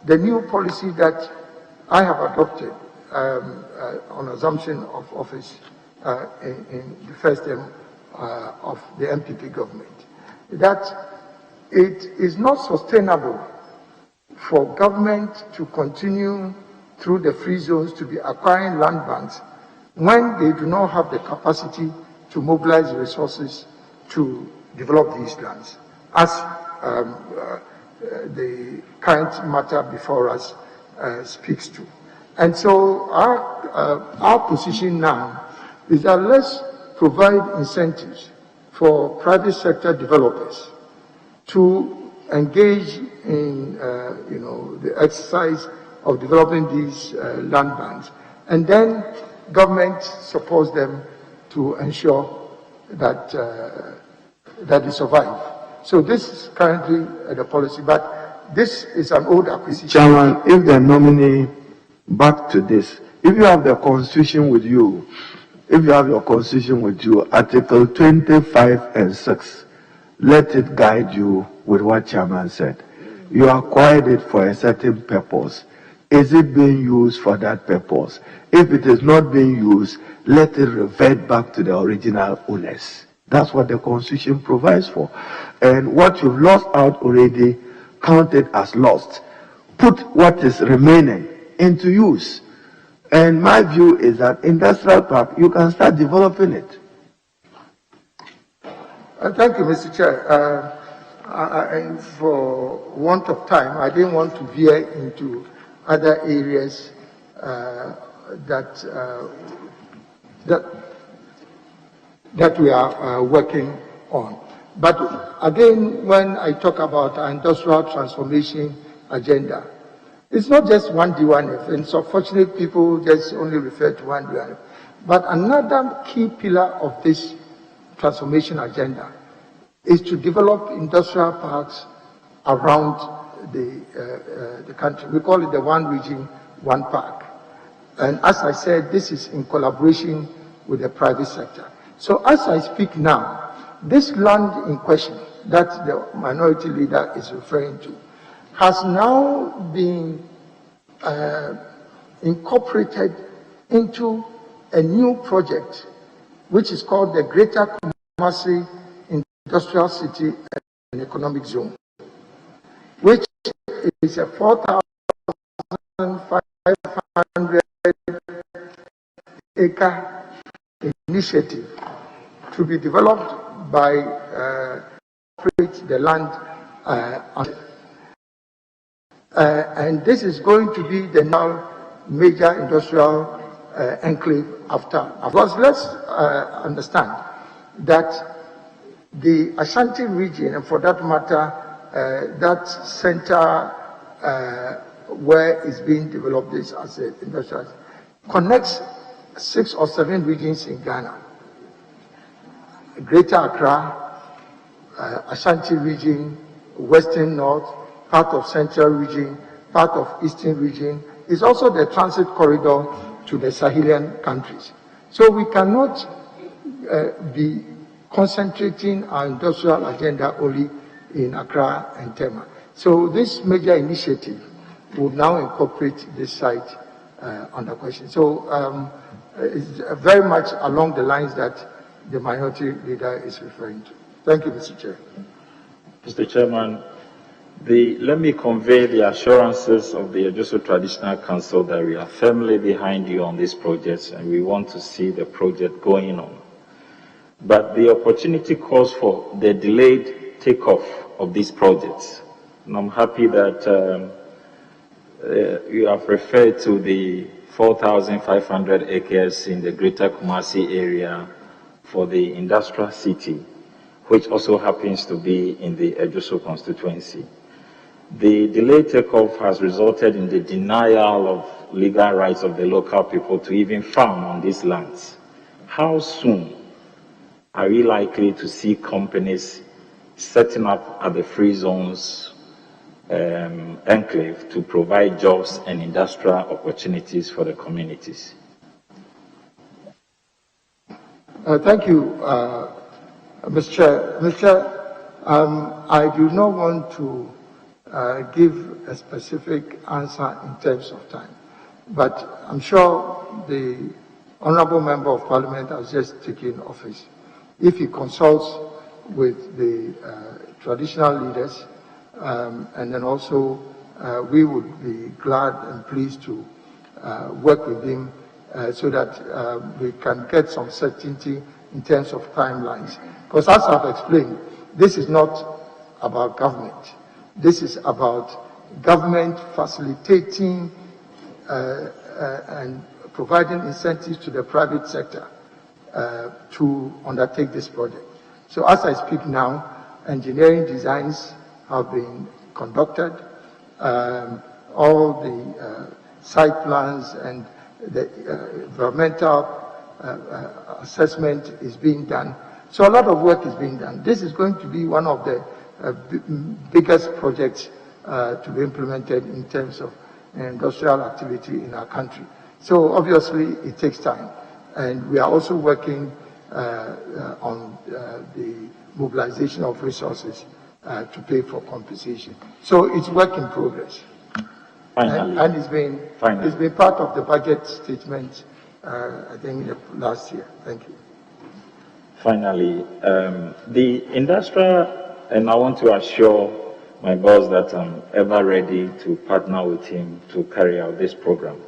Speaker 1: the new policy that I have adopted on assumption of office in the first term of the MPP government, that it is not sustainable for government to continue through the free zones to be acquiring land banks when they do not have the capacity to mobilize resources to develop these lands, as the current matter before us speaks to. And so our position now is that let's provide incentives for private sector developers to engage in the exercise of developing these land banks, and then government supports them to ensure that that they survive. So this is currently the policy, but this is an old acquisition.
Speaker 4: Chairman, if the nominee, back to this, if you have the constitution with you, Article 25 and 6, let it guide you with what Chairman said. You acquired it for a certain purpose. Is it being used for that purpose? If it is not being used, let it revert back to the original owners. That's what the Constitution provides for. And what you've lost out already, count it as lost. Put what is remaining into use. And my view is that industrial park, you can start developing it.
Speaker 1: Thank you, Mr. Chair. For want of time, I didn't want to veer into other areas that we are working on. But again, when I talk about our industrial transformation agenda, it's not just 1D1F, and so fortunate people just only refer to 1D1F. But another key pillar of this transformation agenda is to develop industrial parks around the country. We call it the one region, one park. And as I said, this is in collaboration with the private sector. So as I speak now, this land in question that the minority leader is referring to has now been incorporated into a new project, which is called the Greater Kumasi Industrial City and Economic Zone, which is a 4,500 acre initiative to be developed by the land and this is going to be the now major industrial enclave after. Because let's understand that the Ashanti region, and for that matter, that center where it's being developed this as an industrial, connects 6 or 7 regions in Ghana. Greater Accra, Ashanti region, Western North, part of Central region, part of Eastern region, is also the transit corridor to the Sahelian countries. So we cannot be concentrating our industrial agenda only in Accra and Tema. So this major initiative will now incorporate this site under question. So it's very much along the lines that the minority leader is referring to. Thank you, Mr. Chair.
Speaker 6: Mr. Chairman, let me convey the assurances of the Ejoso Traditional Council that we are firmly behind you on this project and we want to see the project going on. But the opportunity calls for the delayed takeoff of these projects. And I'm happy that you have referred to the 4,500 acres in the Greater Kumasi area for the industrial city, which also happens to be in the Ejoso constituency. The delayed takeoff has resulted in the denial of legal rights of the local people to even farm on these lands. How soon are we likely to see companies setting up at the free zones enclave to provide jobs and industrial opportunities for the communities?
Speaker 1: Thank you, Mr. Chair. I do not want to give a specific answer in terms of time. But I'm sure the Honorable Member of Parliament has just taken office. If he consults with the traditional leaders, and then also we would be glad and pleased to work with him so that we can get some certainty in terms of timelines. Because as I've explained, this is not about government. This is about government facilitating and providing incentives to the private sector to undertake this project. So as I speak now, engineering designs have been conducted. All the site plans and the environmental assessment is being done. So a lot of work is being done. This is going to be one of the biggest projects to be implemented in terms of industrial activity in our country. So obviously it takes time. And we are also working on the mobilization of resources to pay for compensation. So it's work in progress.
Speaker 6: Finally.
Speaker 1: And it's been part of the budget statement, I think, last year. Thank you.
Speaker 6: Finally, the industrial, and I want to assure my boss that I'm ever ready to partner with him to carry out this program.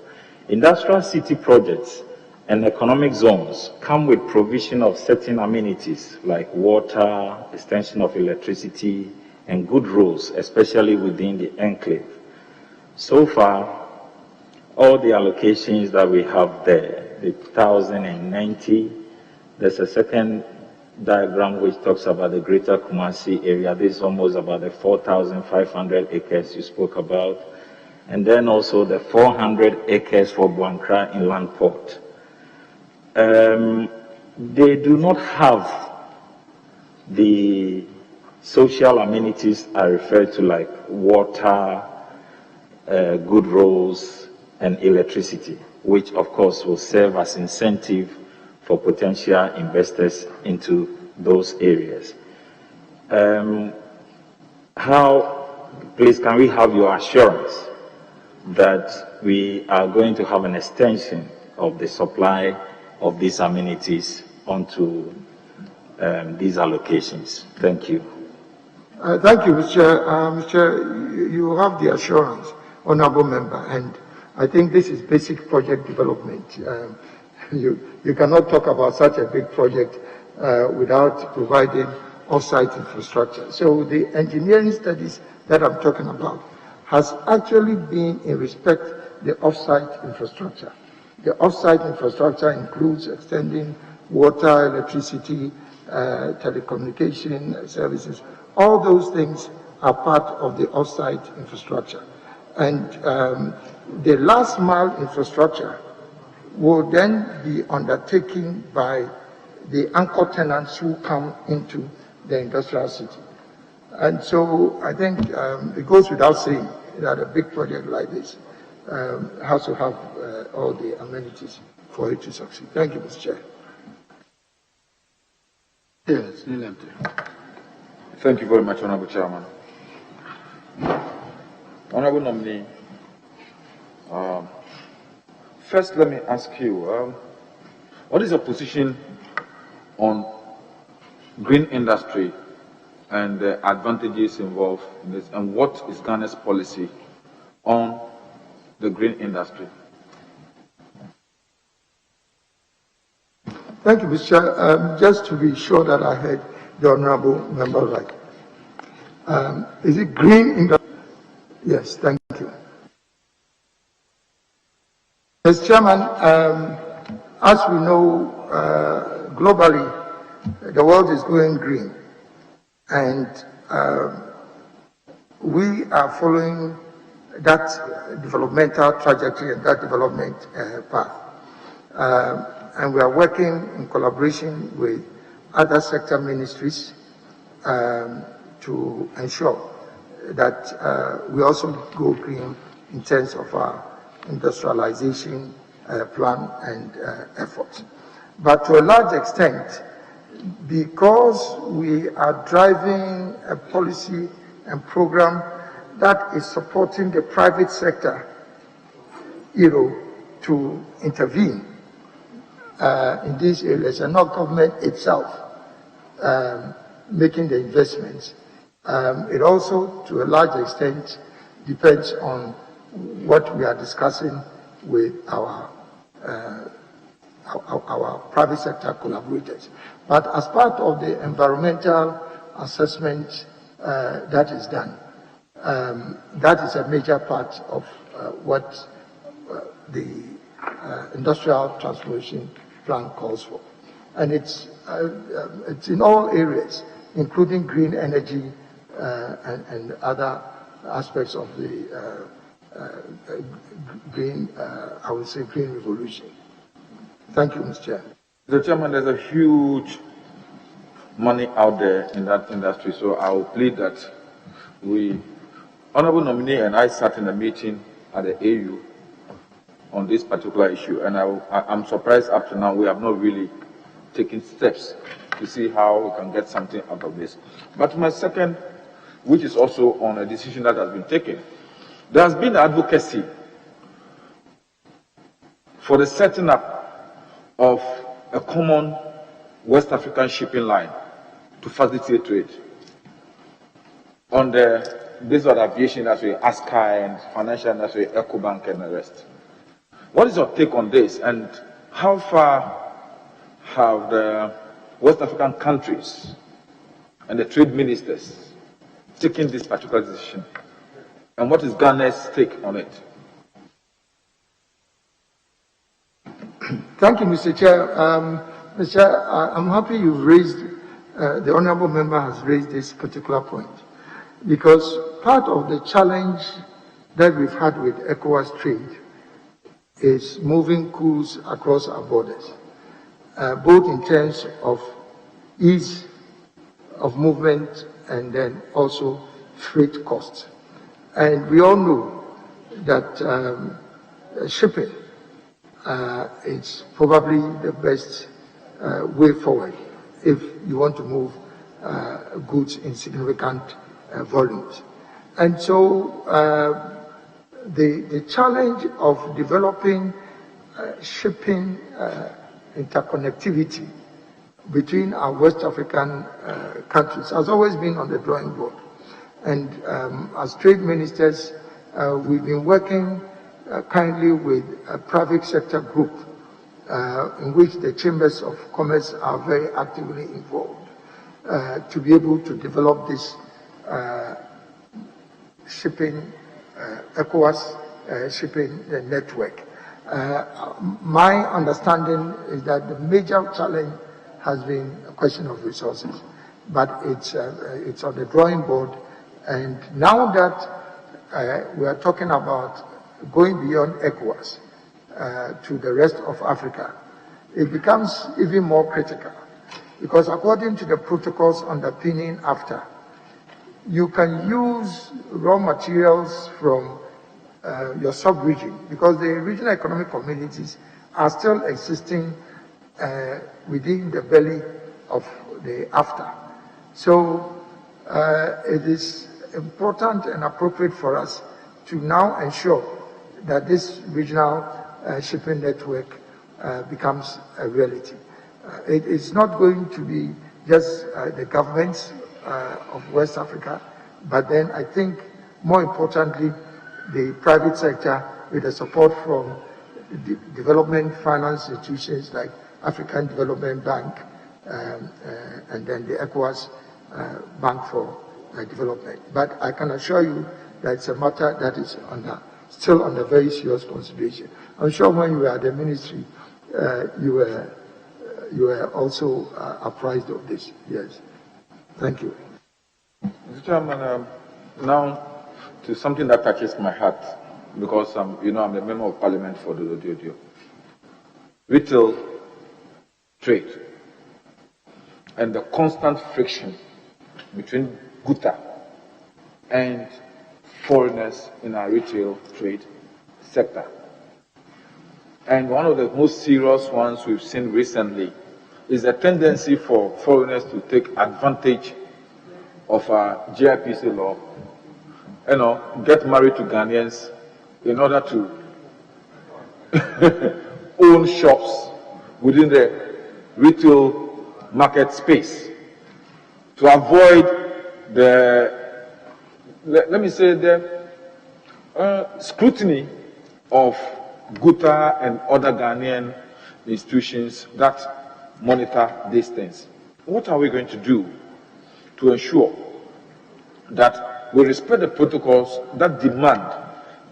Speaker 6: Industrial city projects and economic zones come with provision of certain amenities like water, extension of electricity, and good roads, especially within the enclave. So far, all the allocations that we have there, the 1,090, there's a second diagram which talks about the greater Kumasi area. This is almost about the 4,500 acres you spoke about. And then also the 400 acres for Buankra Inland Port. They do not have the social amenities I referred to, like water, good roads, and electricity, which of course will serve as incentive for potential investors into those areas. Please, can we have your assurance that we are going to have an extension of the supply of these amenities onto these allocations? Thank you.
Speaker 1: Thank you, Mr. You have the assurance, Honorable Member, and I think this is basic project development. You cannot talk about such a big project without providing off-site infrastructure. So the engineering studies that I'm talking about has actually been in respect the off-site infrastructure. The off-site infrastructure includes extending water, electricity, telecommunication services. All those things are part of the off-site infrastructure. And the last mile infrastructure will then be undertaken by the anchor tenants who come into the industrial city. And so I think it goes without saying that a big project like this has to have all the amenities for it to succeed. Thank you, Mr. Chair.
Speaker 3: Yes, Nilemte.
Speaker 7: Thank you very much, Honorable Chairman. Honorable nominee, first let me ask you, what is your position on green industry and the advantages involved in this, and what is Ghana's policy on the green industry?
Speaker 1: Thank you, Mr. Chair. Just to be sure that I heard the Honorable Member right. Is it green industry? Yes, thank you. Mr. Chairman, as we know, globally, the world is going green. And we are following that developmental trajectory and that development path. And we are working in collaboration with other sector ministries to ensure that we also go green in terms of our industrialization plan and efforts. But to a large extent, because we are driving a policy and program that is supporting the private sector, you know, to intervene in these areas, and not government itself making the investments. It also, to a large extent, depends on what we are discussing with our private sector collaborators. But as part of the environmental assessment that is done, that is a major part of what the industrial transformation plan calls for. And it's in all areas, including green energy and other aspects of the green, I would say, green revolution. Thank you, Mr. Chair.
Speaker 7: Mr. Chairman, there's a huge money out there in that industry, so I will plead that Honorable Nominee and I sat in a meeting at the AU on this particular issue, and I'm surprised up to now we have not really taken steps to see how we can get something out of this. But my second, which is also on a decision that has been taken, there has been advocacy for the setting up of a common West African shipping line to facilitate trade on the basis of the aviation industry, ASCA, and financial industry, Ecobank, and the rest. What is your take on this, and how far have the West African countries and the trade ministers taken this particular decision, and what is Ghana's take on it?
Speaker 1: Thank you, Mr. Chair. Mr. Chair, I'm happy you've raised, the Honourable Member has raised this particular point, because part of the challenge that we've had with Ecowas trade is moving goods across our borders, both in terms of ease of movement and then also freight costs. And we all know that shipping is probably the best way forward if you want to move goods in significant volumes. And so the challenge of developing shipping interconnectivity between our West African countries has always been on the drawing board. And as trade ministers, we've been working kindly with a private sector group in which the chambers of commerce are very actively involved to be able to develop this shipping, Ecowas shipping network. My understanding is that the major challenge has been a question of resources, but it's on the drawing board. And now that we are talking about going beyond ECOWAS to the rest of Africa, it becomes even more critical, because according to the protocols underpinning AFTA, you can use raw materials from your sub-region, because the regional economic communities are still existing within the belly of the AFTA. So it is important and appropriate for us to now ensure that this regional shipping network becomes a reality. It is not going to be just the governments of West Africa, but then I think more importantly, the private sector with the support from development finance institutions like African Development Bank and then the ECOWAS Bank for Development. But I can assure you that it's a matter that is still under very serious consideration. I'm sure when you were at the ministry, you were also apprised of this. Yes. Thank you.
Speaker 7: Mr. Chairman, now to something that touches my heart, because I'm a member of Parliament for the Dodio. Retail trade and the constant friction between Guta and foreigners in our retail trade sector. And one of the most serious ones we've seen recently is a tendency for foreigners to take advantage of our GIPC law get married to Ghanaians in order to own shops within the retail market space, to avoid the, let me say, the scrutiny of Guta and other Ghanaian institutions that monitor these things. What are we going to do to ensure that we respect the protocols that demand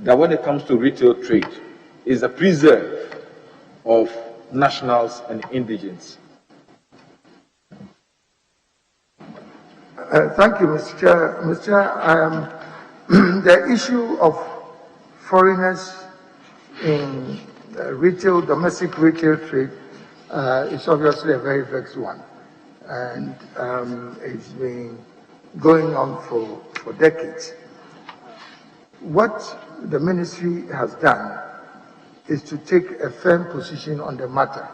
Speaker 7: that when it comes to retail trade is the preserve of nationals and indigents?
Speaker 1: Thank you, Mr. Chair. Mr. Chair, the issue of foreigners in domestic retail trade is obviously a very vexed one, and it's been going on for decades. What the ministry has done is to take a firm position on the matter,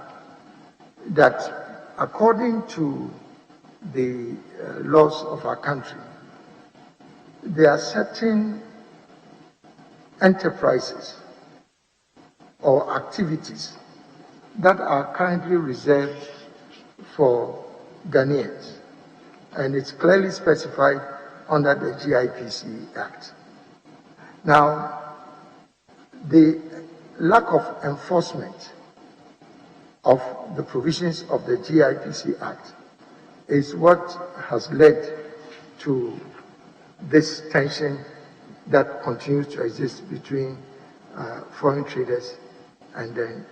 Speaker 1: that according to the laws of our country, there are certain enterprises or activities that are currently reserved for Ghanaians, and it's clearly specified under the GIPC Act. Now, the lack of enforcement of the provisions of the GIPC Act is what has led to this tension that continues to exist between foreign traders and then,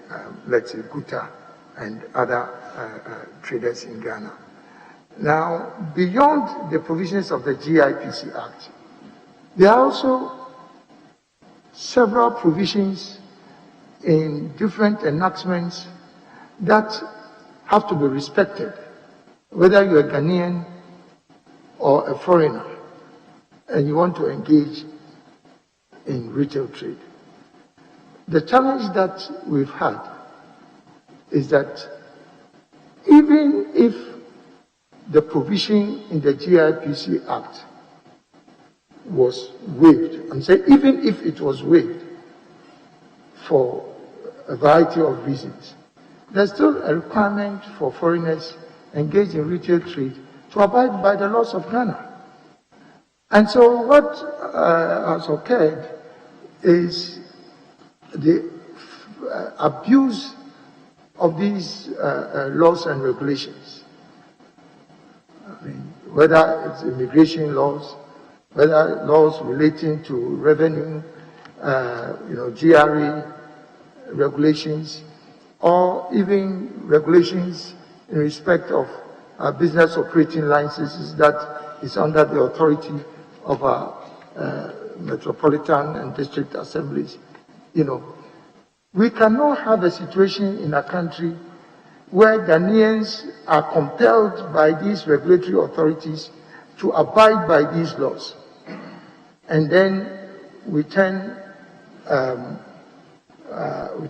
Speaker 1: let's say, Guta and other traders in Ghana. Now, beyond the provisions of the GIPC Act, there are also several provisions in different enactments that have to be respected, whether you're a Ghanaian or a foreigner and you want to engage in retail trade. The challenge that we've had is that even if the provision in the GIPC Act was waived, I'm saying even if it was waived for a variety of reasons, there's still a requirement for foreigners engaged in retail trade to abide by the laws of Ghana. And so what has occurred is the abuse of these laws and regulations. I mean, whether it's immigration laws, whether laws relating to revenue, GRA regulations, or even regulations in respect of business operating licenses that is under the authority of our metropolitan and district assemblies. We cannot have a situation in a country where Ghanaians are compelled by these regulatory authorities to abide by these laws, and then we turn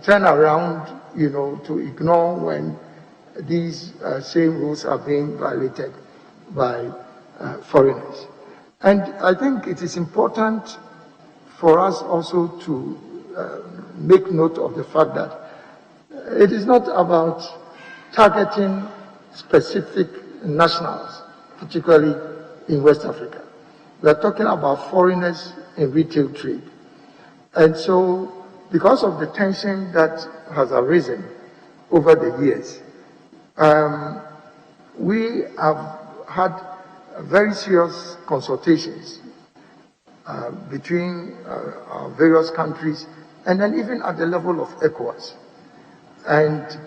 Speaker 1: around, to ignore when these same rules are being violated by foreigners. And I think it is important for us also to make note of the fact that it is not about targeting specific nationals, particularly in West Africa. We are talking about foreigners in retail trade. And so, because of the tension that has arisen over the years, we have had very serious consultations between our various countries, and then even at the level of Ecowas. And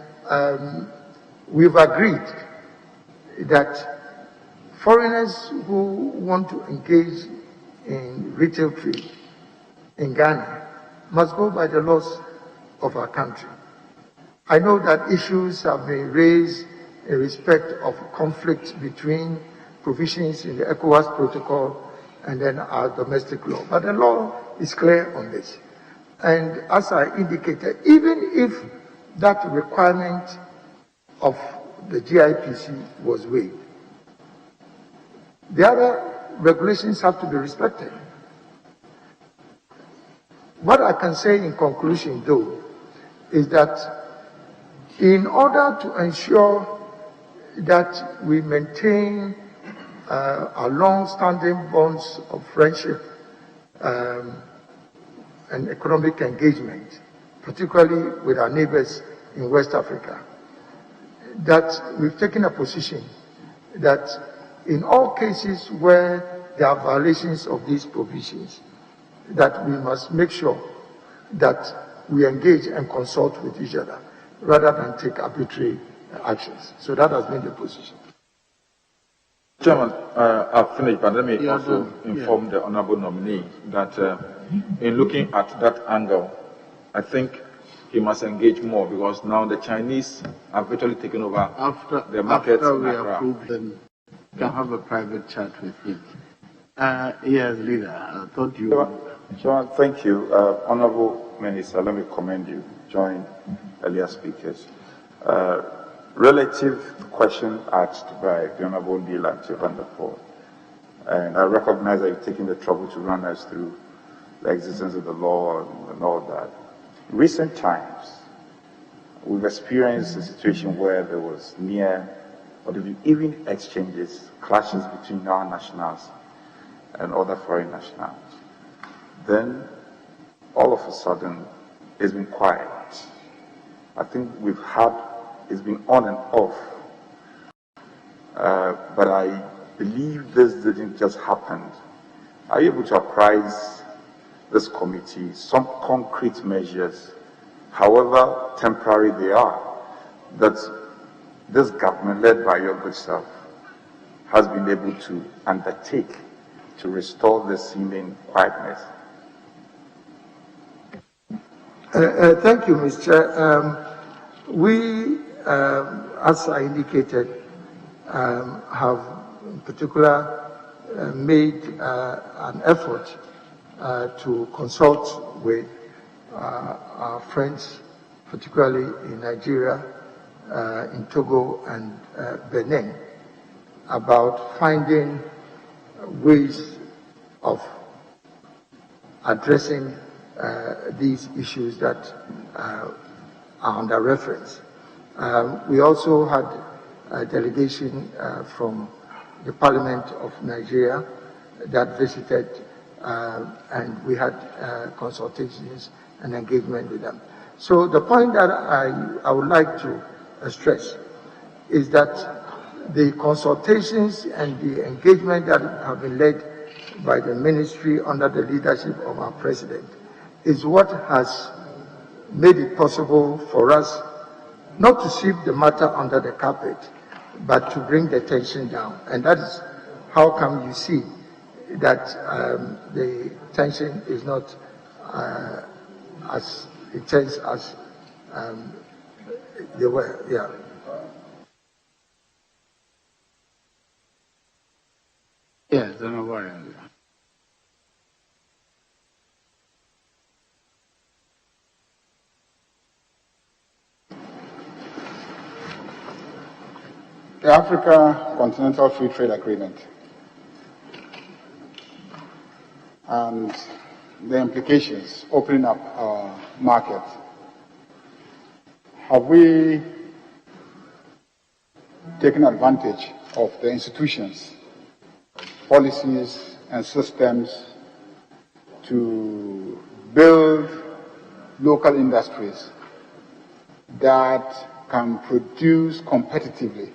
Speaker 1: we've agreed that foreigners who want to engage in retail trade in Ghana must go by the laws of our country. I know that issues have been raised in respect of conflict between provisions in the Ecowas protocol and then our domestic law. But the law is clear on this. And as I indicated, even if that requirement of the GIPC was waived, the other regulations have to be respected. What I can say in conclusion, though, is that in order to ensure that we maintain our long-standing bonds of friendship and economic engagement, particularly with our neighbors in West Africa, that we've taken a position that in all cases where there are violations of these provisions, that we must make sure that we engage and consult with each other rather than take arbitrary actions. So that has been the position.
Speaker 7: Chairman, I've finished, but let me also inform the honorable nominee that in looking at that angle, I think he must engage more because now the Chinese have virtually taken over the market.
Speaker 3: After we approve, then you can have a private chat with him. Yes, leader, I thought you...
Speaker 6: Chairman, thank you. Honorable Minister, let me commend you. Join earlier speakers. Relative question asked by the Honorable Neil Antivanderpool, and I recognize that you've taken the trouble to run us through the existence of the law and all that. In recent times, we've experienced a situation where there was near or even exchanges, clashes between our nationals and other foreign nationals. Then, all of a sudden, it's been quiet. I think it's been on and off. But I believe this didn't just happen. Are you able to apprise this committee some concrete measures, however temporary they are, that this government, led by your good self, has been able to undertake to restore the seeming quietness?
Speaker 1: Thank you, Mr. Chair. We, as I indicated, have in particular made an effort to consult with our friends, particularly in Nigeria, in Togo and Benin, about finding ways of addressing these issues that are under reference. We also had a delegation from the Parliament of Nigeria that visited, and we had consultations and engagement with them. So the point that I would like to stress is that the consultations and the engagement that have been led by the ministry under the leadership of our president is what has made it possible for us not to sweep the matter under the carpet, but to bring the tension down. And that is how come you see that the tension is not as intense as they were. Yeah.
Speaker 3: Yes, don't worry.
Speaker 8: The Africa Continental Free Trade Agreement and the implications opening up our market. Have we taken advantage of the institutions, policies, and systems to build local industries that can produce competitively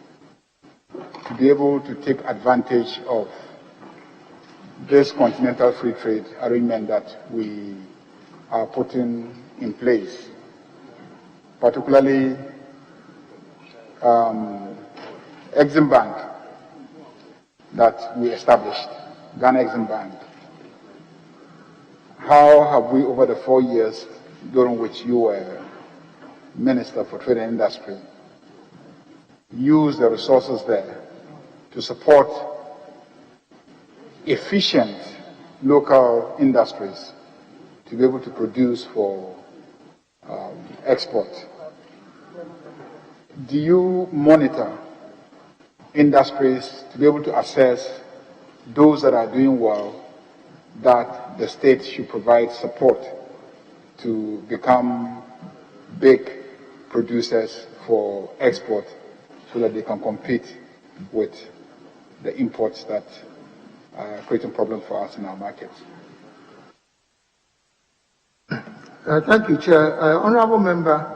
Speaker 8: to be able to take advantage of this continental free trade arrangement that we are putting in place, particularly Exim Bank that we established, Ghana Exim Bank. How have we, over the 4 years during which you were Minister for Trade and Industry, used the resources there to support efficient local industries to be able to produce for export? Do you monitor industries to be able to assess those that are doing well, that the state should provide support to become big producers for export so that they can compete with the imports that are creating problems for us in our markets.
Speaker 1: Thank you, Chair. Honorable Member,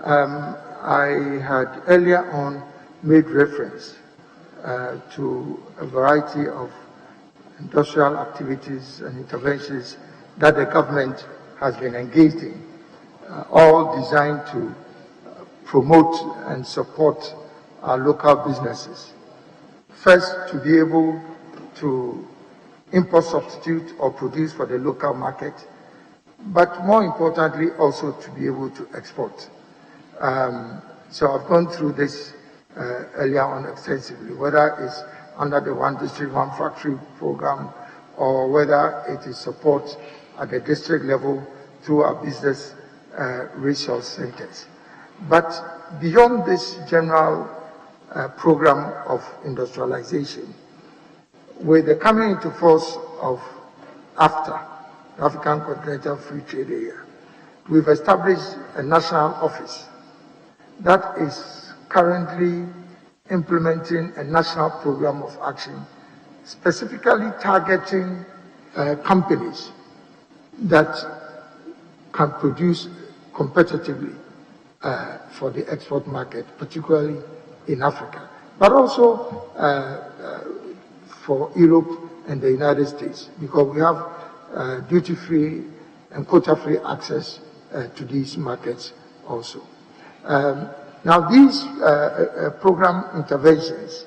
Speaker 1: I had earlier on made reference to a variety of industrial activities and interventions that the government has been engaged in, all designed to promote and support our local businesses. First, to be able to import substitute or produce for the local market, but more importantly, also to be able to export. So I've gone through this earlier on extensively, whether it's under the One District, One Factory program, or whether it is support at the district level through our business resource centers. But beyond this general program of industrialization, with the coming into force of AFTA, African Continental Free Trade Area, we've established a national office that is currently implementing a national program of action specifically targeting companies that can produce competitively for the export market, particularly in Africa, but also for Europe and the United States, because we have duty-free and quota-free access to these markets also. Now, these program interventions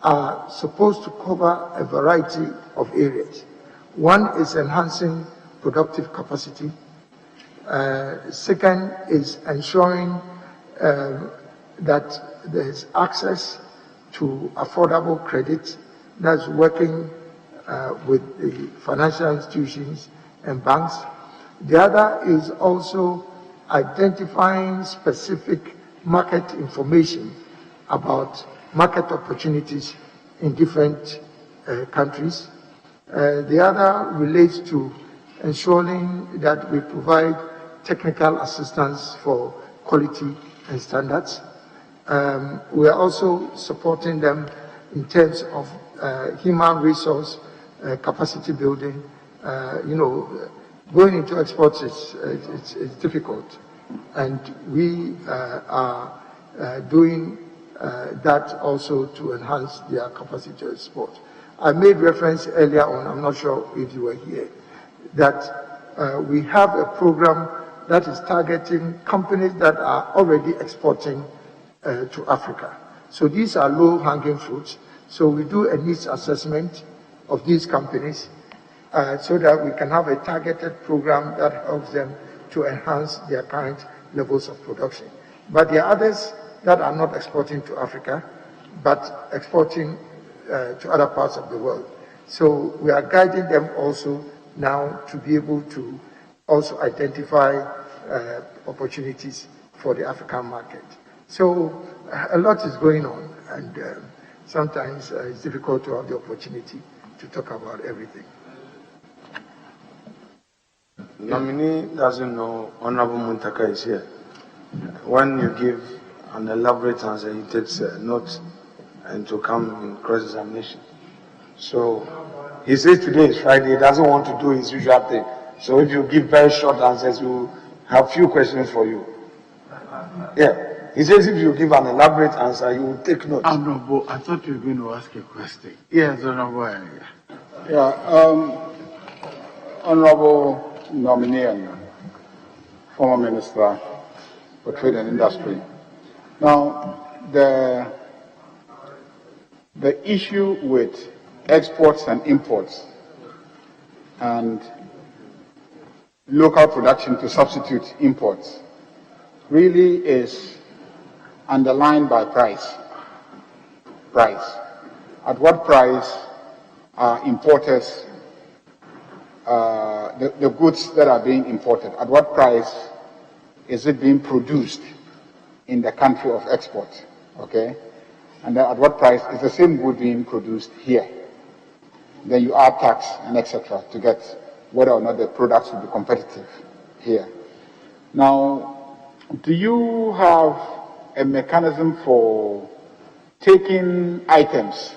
Speaker 1: are supposed to cover a variety of areas. One is enhancing productive capacity. Second is ensuring that there's access to affordable credit, that's working with the financial institutions and banks. The other is also identifying specific market information about market opportunities in different countries. The other relates to ensuring that we provide technical assistance for quality and standards. We are also supporting them in terms of human resource capacity building. Going into exports is difficult, and we are doing that also to enhance their capacity to export. I made reference earlier on, I'm not sure if you were here, that we have a program that is targeting companies that are already exporting to Africa. So these are low-hanging fruits. So we do a needs assessment of these companies so that we can have a targeted program that helps them to enhance their current levels of production. But there are others that are not exporting to Africa, but exporting to other parts of the world. So we are guiding them also now to be able to also identify opportunities for the African market. So a lot is going on, and sometimes it's difficult to have the opportunity to talk about everything.
Speaker 5: Nominee doesn't know Honorable Muntaka is here. When you give an elaborate answer, he takes notes and to come in cross-examination. So he says today is Friday, he doesn't want to do his usual thing. So if you give very short answers, we'll have few questions for you. Yeah. He says if you give an elaborate answer, you will take notes.
Speaker 3: Honorable, I thought you were going to ask a question. Yes, Honorable.
Speaker 8: Yeah, Honorable nominee and former Minister for Trade and Industry. Now, the issue with exports and imports and local production to substitute imports really is underlined by price. At what price are importers, the goods that are being imported, at what price is it being produced in the country of export, okay? And then at what price is the same good being produced here? Then you add tax and etc. to get whether or not the products will be competitive here. Now, do you have a mechanism for taking items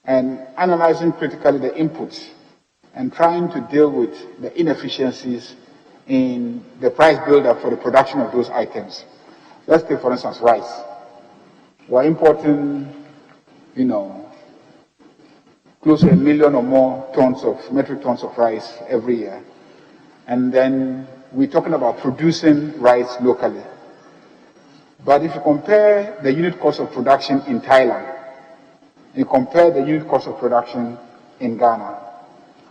Speaker 8: and analyzing critically the inputs and trying to deal with the inefficiencies in the price buildup for the production of those items? Let's take, for instance, rice. We're importing, close to 1 million or more metric tons of rice every year. And then we're talking about producing rice locally. But if you compare the unit cost of production in Thailand, you compare the unit cost of production in Ghana,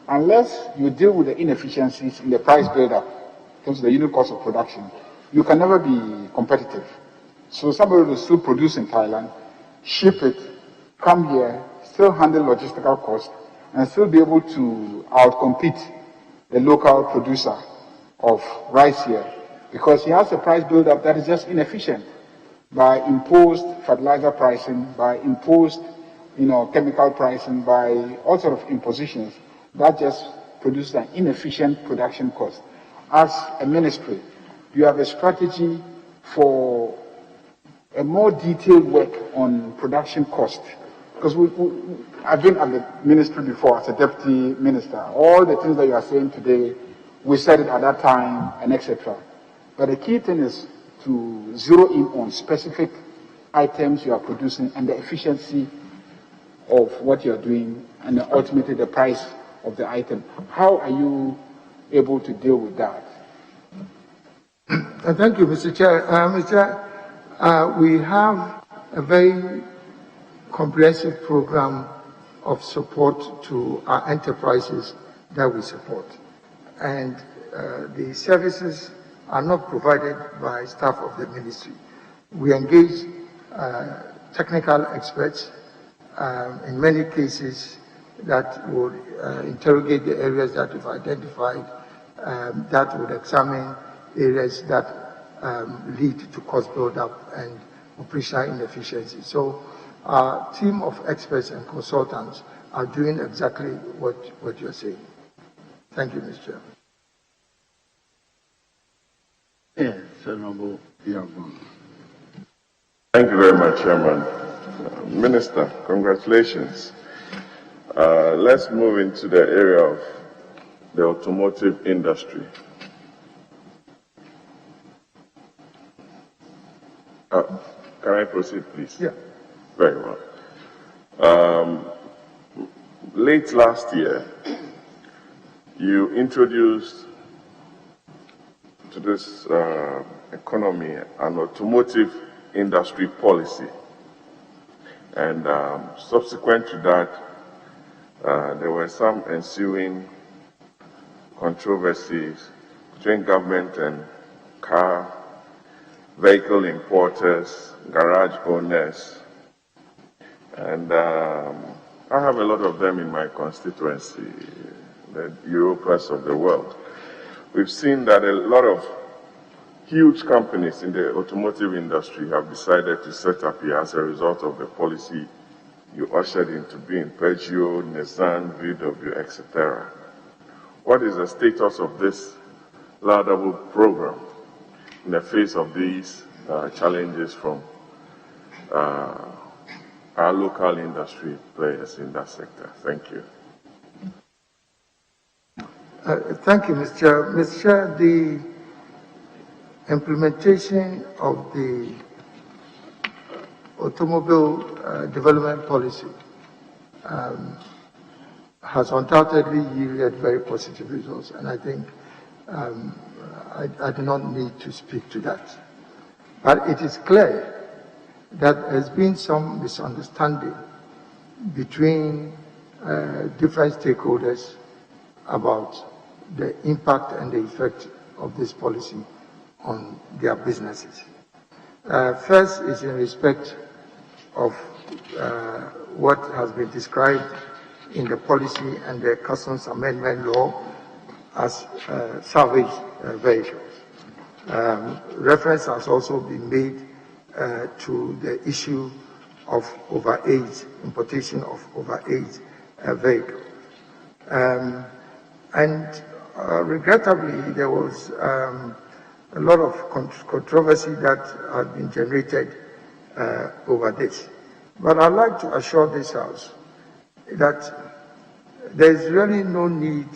Speaker 8: unless you deal with the inefficiencies in the price buildup in terms of the unit cost of production, you can never be competitive. So somebody will still produce in Thailand, ship it, come here, still handle logistical costs, and still be able to outcompete the local producer of rice here, because he has a price buildup that is just inefficient by imposed fertilizer pricing, by imposed chemical pricing, by all sort of impositions. That just produces an inefficient production cost. As a ministry, do you have a strategy for a more detailed work on production cost? Because I've been at the ministry before as a deputy minister. All the things that you are saying today, we said it at that time, and etc. But the key thing is to zero in on specific items you are producing and the efficiency of what you are doing, and ultimately the price of the item. How are you able to deal with that?
Speaker 1: Thank you, Mr. Chair. We have a very comprehensive program of support to our enterprises that we support. And the services are not provided by staff of the ministry. We engage technical experts in many cases that would interrogate the areas that we've identified, that would examine areas that lead to cost buildup and operational inefficiency. So our team of experts and consultants are doing exactly what you're saying. Thank you, Mr. Chairman.
Speaker 3: Yes, Honorable Kyeremateng.
Speaker 9: Thank you very much, Chairman. Minister, congratulations. Let's move into the area of the automotive industry. Can I proceed, please?
Speaker 1: Yeah.
Speaker 9: Very well. Late last year, you introduced to this economy an automotive industry policy. And subsequent to that, there were some ensuing controversies between government and car, vehicle importers, garage owners, and I have a lot of them in my constituency, the Europas of the world. We've seen that a lot of huge companies in the automotive industry have decided to set up here as a result of the policy you ushered into being, Peugeot, Nissan, VW, etc. What is the status of this laudable program in the face of these challenges from our local industry players in that sector? Thank you.
Speaker 1: Thank you, Mr. Chair. Mr. Chair, the implementation of the automobile development policy has undoubtedly yielded very positive results, and I think I do not need to speak to that. But it is clear that there has been some misunderstanding between different stakeholders about the impact and the effect of this policy on their businesses. First is in respect of what has been described in the policy and the Customs Amendment Law as salvage vehicles. Reference has also been made to the issue of overage, importation of overage vehicles. And regrettably, there was a lot of controversy that has been generated over this. But I'd like to assure this House that there is really no need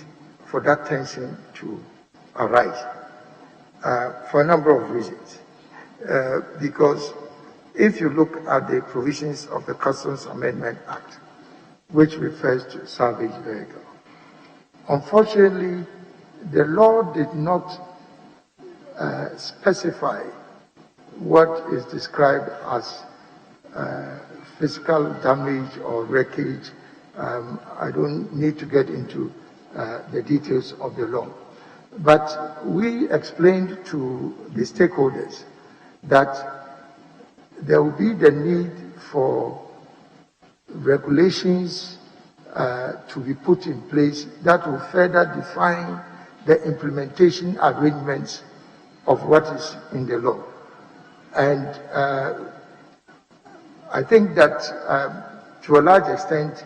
Speaker 1: for that tension to arise for a number of reasons. Because if you look at the provisions of the Customs Amendment Act, which refers to salvage vehicle, unfortunately, the law did not specify what is described as physical damage or wreckage. I don't need to get into the details of the law. But we explained to the stakeholders that there will be the need for regulations to be put in place that will further define the implementation arrangements of what is in the law. And I think that to a large extent,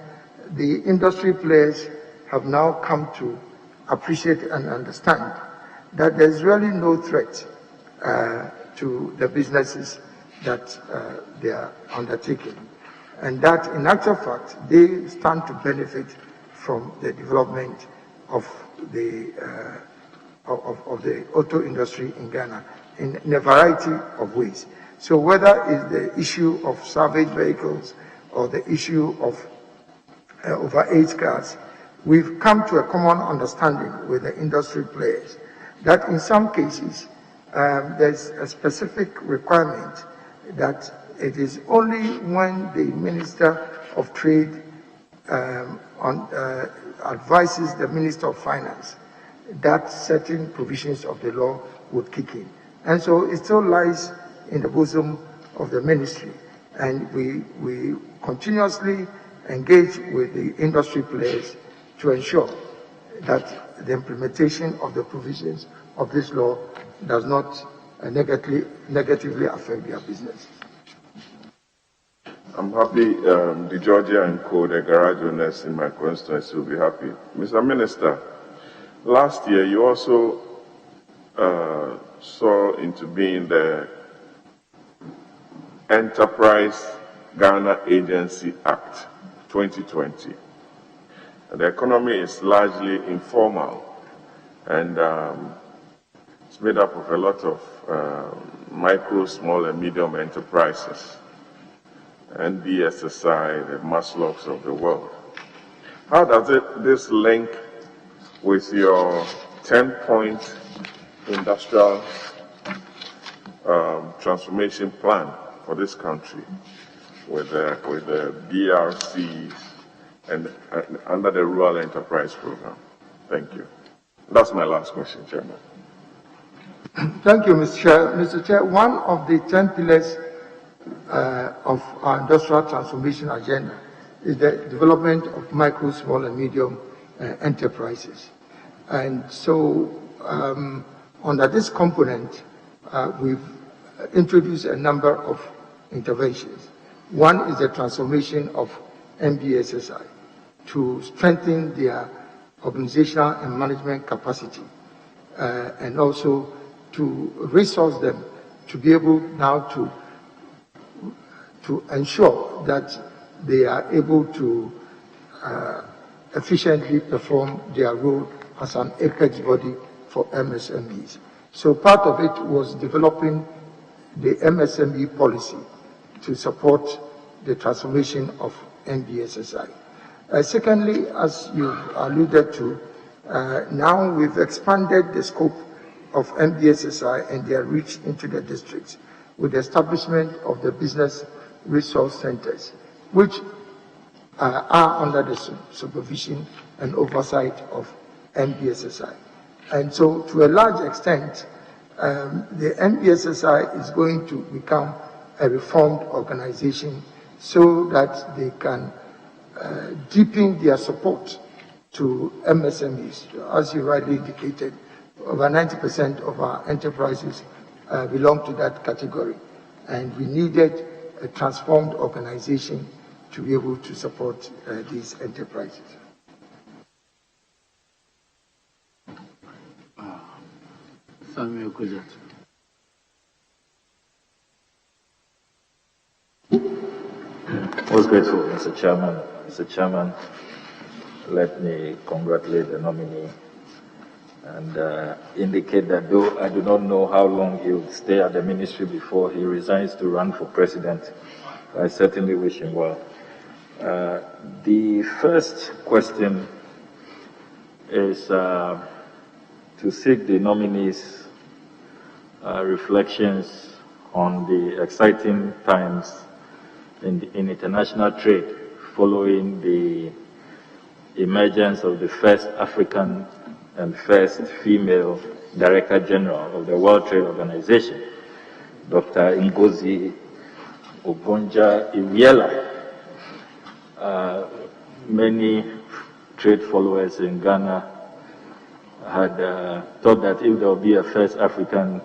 Speaker 1: the industry players have now come to appreciate and understand that there's really no threat to the businesses that they are undertaking. And that, in actual fact, they stand to benefit from the development of the auto industry in Ghana in a variety of ways. So whether it's the issue of salvage vehicles or the issue of overage cars, we've come to a common understanding with the industry players that in some cases there's a specific requirement that it is only when the Minister of Trade advises the Minister of Finance that certain provisions of the law would kick in. And so it still lies in the bosom of the ministry. And we continuously engage with the industry players to ensure that the implementation of the provisions of this law does not negatively affect their business.
Speaker 9: I'm happy the Georgia and Co, the garage owners in my constituency will be happy. Mr. Minister, last year you also saw into being the Enterprise Ghana Agency Act 2020. The economy is largely informal and it's made up of a lot of micro, small and medium enterprises. And BSSI, the Maslows of the world. How does this link with your 10-point industrial transformation plan for this country, with the BRCs and under the Rural Enterprise Program? Thank you. That's my last question, Chairman.
Speaker 1: Thank you, Mr. Chair. Mr. Chair, one of the 10 pillars of our industrial transformation agenda is the development of micro, small and medium enterprises. And so under this component, we've introduced a number of interventions. One is the transformation of MBSSI to strengthen their organizational and management capacity and also to resource them to be able now to ensure that they are able to efficiently perform their role as an apex body for MSMEs. So part of it was developing the MSME policy to support the transformation of MBSSI. Secondly, as you alluded to, now we've expanded the scope of MBSSI and their reach into the districts with the establishment of the business resource centers, which are under the supervision and oversight of MBSSI. And so to a large extent, the MBSSI is going to become a reformed organization so that they can deepen their support to MSMEs. As you rightly indicated, over 90% of our enterprises belong to that category. And we needed a transformed organization to be able to support these enterprises.
Speaker 3: Samuel Kujat.
Speaker 6: Most grateful, Mr. Chairman. Mr. Chairman, let me congratulate the nominee and indicate that though I do not know how long he will stay at the ministry before he resigns to run for president, I certainly wish him well. The first question is to seek the nominees' reflections on the exciting times in international trade following the emergence of the first African and first female Director General of the World Trade Organization, Dr. Ngozi Okonjo-Iweala. Many trade followers in Ghana had thought that if there would be a first African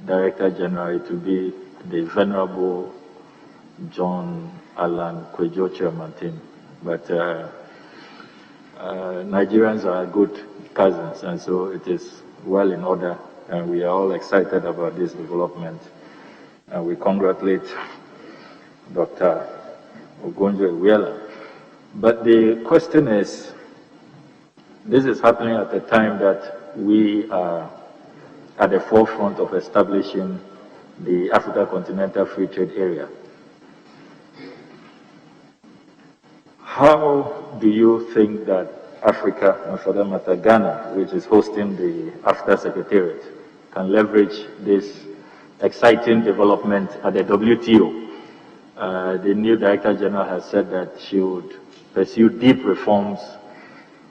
Speaker 6: Director General, it would be the Venerable John Allan Kwejo Kyeremateng. But Nigerians are good cousins, and so it is well in order, and we are all excited about this development. And we congratulate Dr. Okonjo-Iweala. But the question is, this is happening at a time that we are at the forefront of establishing the Africa Continental Free Trade Area. How do you think that Africa, and for that matter Ghana, which is hosting the AFTA Secretariat, can leverage this exciting development at the WTO? The new Director General has said that she would pursue deep reforms.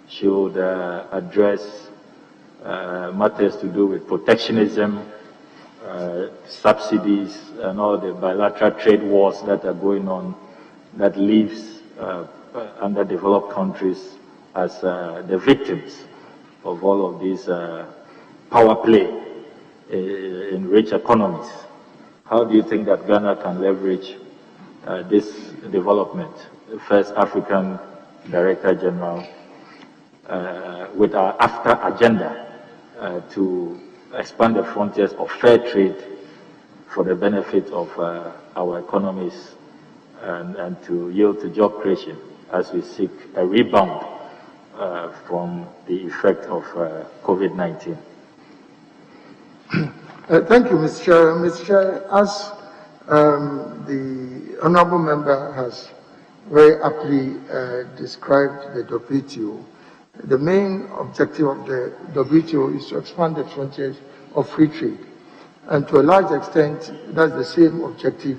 Speaker 6: She would address matters to do with protectionism, subsidies, and all the bilateral trade wars that are going on that leaves underdeveloped countries as the victims of all of these power play in rich economies. How do you think that Ghana can leverage this development, the first African Director General, with our AFTA agenda to expand the frontiers of fair trade for the benefit of our economies and to yield to job creation as we seek a rebound from the effect of COVID-19?
Speaker 1: Thank you, Mr. Chair. Mr. Chair, as the Honourable Member has very aptly described the WTO, the main objective of the WTO is to expand the frontiers of free trade. And to a large extent, that's the same objective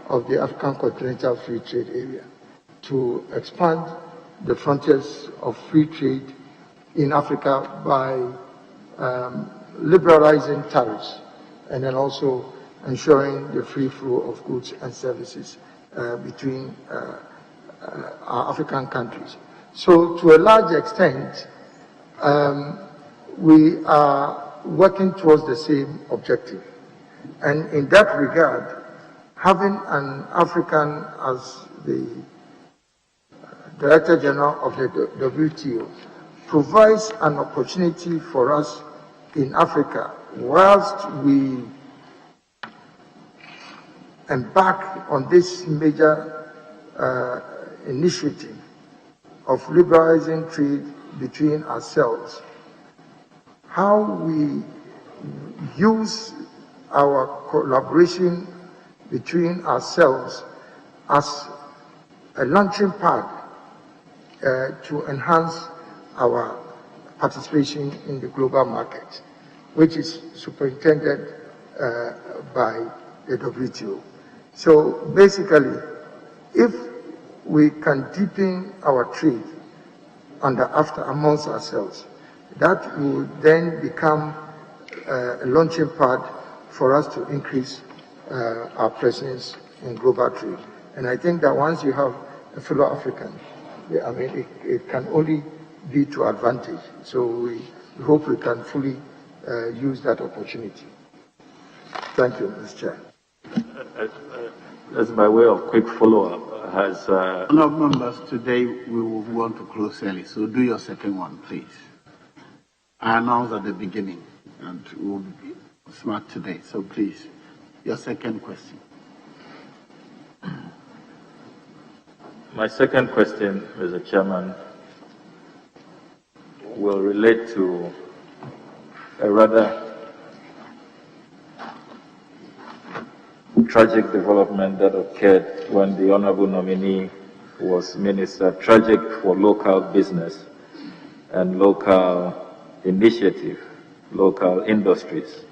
Speaker 1: of the African Continental Free Trade Area, to expand the frontiers of free trade in Africa by liberalizing tariffs and then also ensuring the free flow of goods and services between our African countries. So to a large extent, we are working towards the same objective. And in that regard, having an African as the Director General of the WTO provides an opportunity for us in Africa, whilst we embark on this major initiative of liberalizing trade between ourselves, how we use our collaboration between ourselves as a launching pad to enhance our participation in the global market, which is superintended by the WTO. So basically, if we can deepen our trade under AFTA amongst ourselves, that will then become a launching pad for us to increase our presence in global trade. And I think that once you have a fellow African, I mean, it can only be to advantage. So we hope we can fully use that opportunity. Thank you, Mr. Chair.
Speaker 6: Just by way of quick follow-up, has...
Speaker 3: Honourable members, today we will want to close early, so do your second one, please. I announced at the beginning, and we'll be smart today, so please, your second question.
Speaker 6: My second question, Mr. Chairman, will relate to a rather tragic development that occurred when the honorable nominee was minister. Tragic for local business and local initiative, local industries.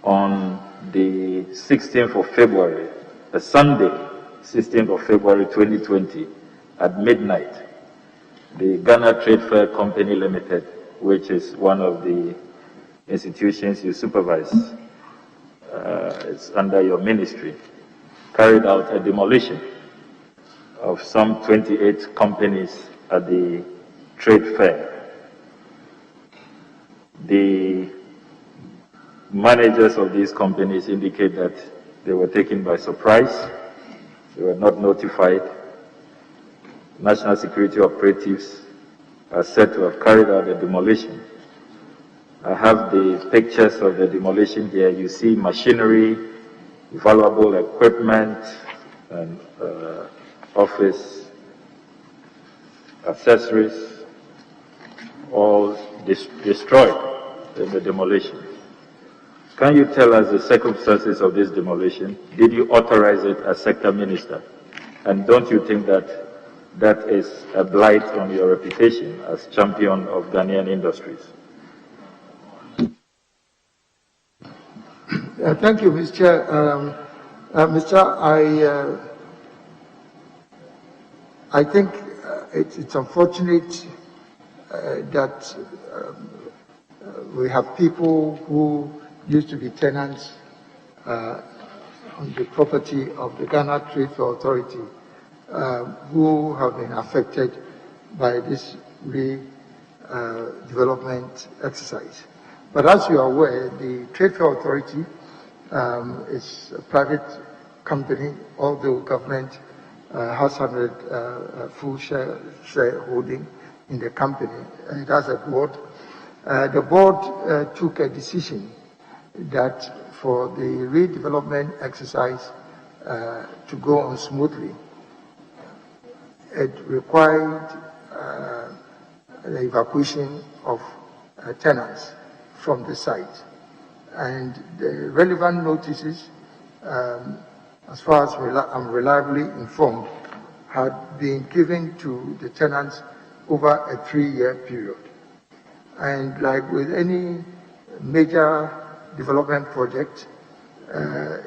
Speaker 6: On the 16th of February, a Sunday, 16th of February 2020, at midnight, the Ghana Trade Fair Company Limited, which is one of the institutions you supervise, it's under your ministry, carried out a demolition of some 28 companies at the trade fair. The managers of these companies indicate that they were taken by surprise, they were not notified. National security operatives are said to have carried out the demolition. I have the pictures of the demolition here. You see machinery, valuable equipment, and office accessories, all destroyed in the demolition. Can you tell us the circumstances of this demolition? Did you authorize it as sector minister? And don't you think that that is a blight on your reputation as champion of Ghanaian industries?
Speaker 1: Thank you, Mr. Chair. Mr. I think it's unfortunate that we have people who used to be tenants on the property of the Ghana Trade Fair Authority who have been affected by this development exercise. But as you are aware, the Trade Fair Authority is a private company, although government has 100 full shareholding in the company. And it has a board. The board took a decision that for the redevelopment exercise to go on smoothly, it required the evacuation of tenants from the site. And the relevant notices, as far as I'm reliably informed, had been given to the tenants over a 3-year period. And like with any major development project,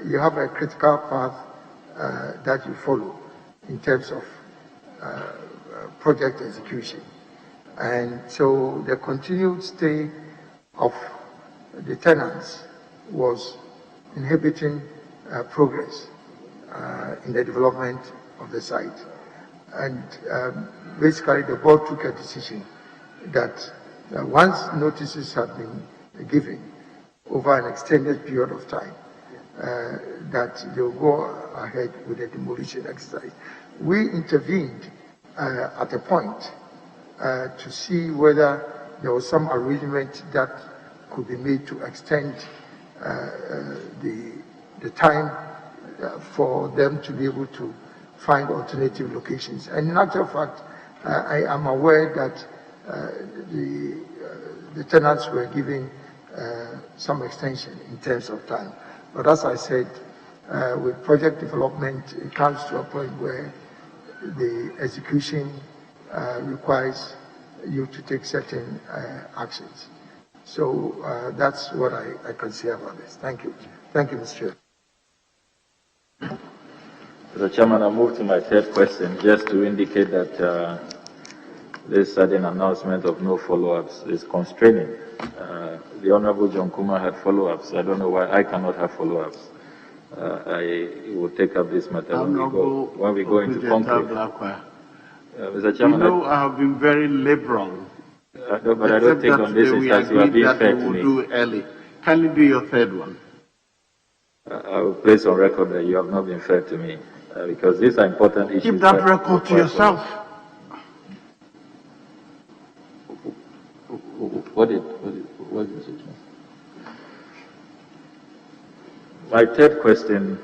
Speaker 1: you have a critical path that you follow in terms of project execution. And so the continued stay of the tenants was inhibiting progress in the development of the site. And basically the board took a decision that once notices had been given over an extended period of time, that they'll go ahead with the demolition exercise. We intervened at a point to see whether there was some arrangement that could be made to extend the time for them to be able to find alternative locations. And in actual fact, I am aware that the tenants were given some extension in terms of time. But as I said, with project development, it comes to a point where the execution requires you to take certain actions. So that's what I can say about this. Thank you. Thank you, Mr. Chair.
Speaker 6: Mr. Chairman, I move to my third question just to indicate that this sudden announcement of no follow-ups is constraining. The Honorable John Kuma had follow-ups. I don't know why I cannot have follow-ups. I will take up this matter when we go into concrete. Mr. Chairman,
Speaker 3: you know, I have been very liberal.
Speaker 6: But I don't think on this instance you are being fair to me.
Speaker 3: Do early. Can you do your third one?
Speaker 6: I will place on record that you have not been fair to me because these are important issues.
Speaker 3: Keep that record to yourself.
Speaker 6: What is it? My third question,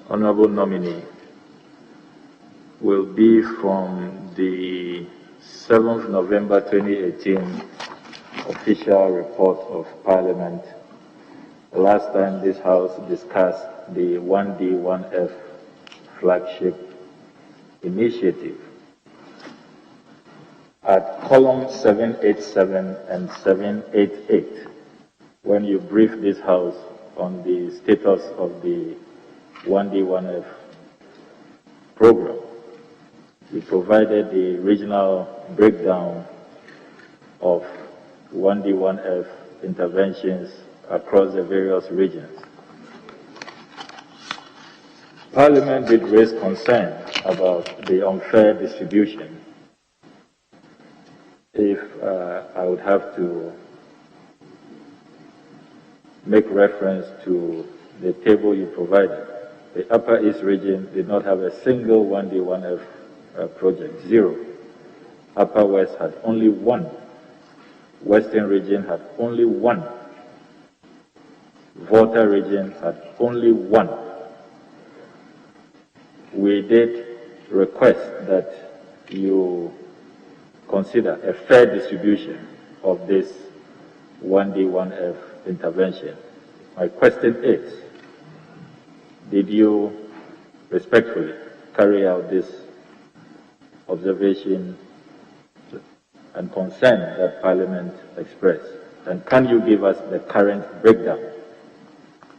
Speaker 6: Honorable Nominee, will be from the 7th November 2018 official report of Parliament. Last time this House discussed the 1D, 1F flagship initiative. At column 787 and 788, when you brief this House on the status of the 1D, 1F program, we provided the regional breakdown of 1D, 1F interventions across the various regions. Parliament did raise concern about the unfair distribution. If I would have to make reference to the table you provided, the Upper East region did not have a single 1D, 1F project, 0. Upper West had only 1. Western region had only 1. Volta region had only 1. We did request that you consider a fair distribution of this 1D, 1F intervention. My question is, did you respectfully carry out this observation and concern that Parliament expressed? And can you give us the current breakdown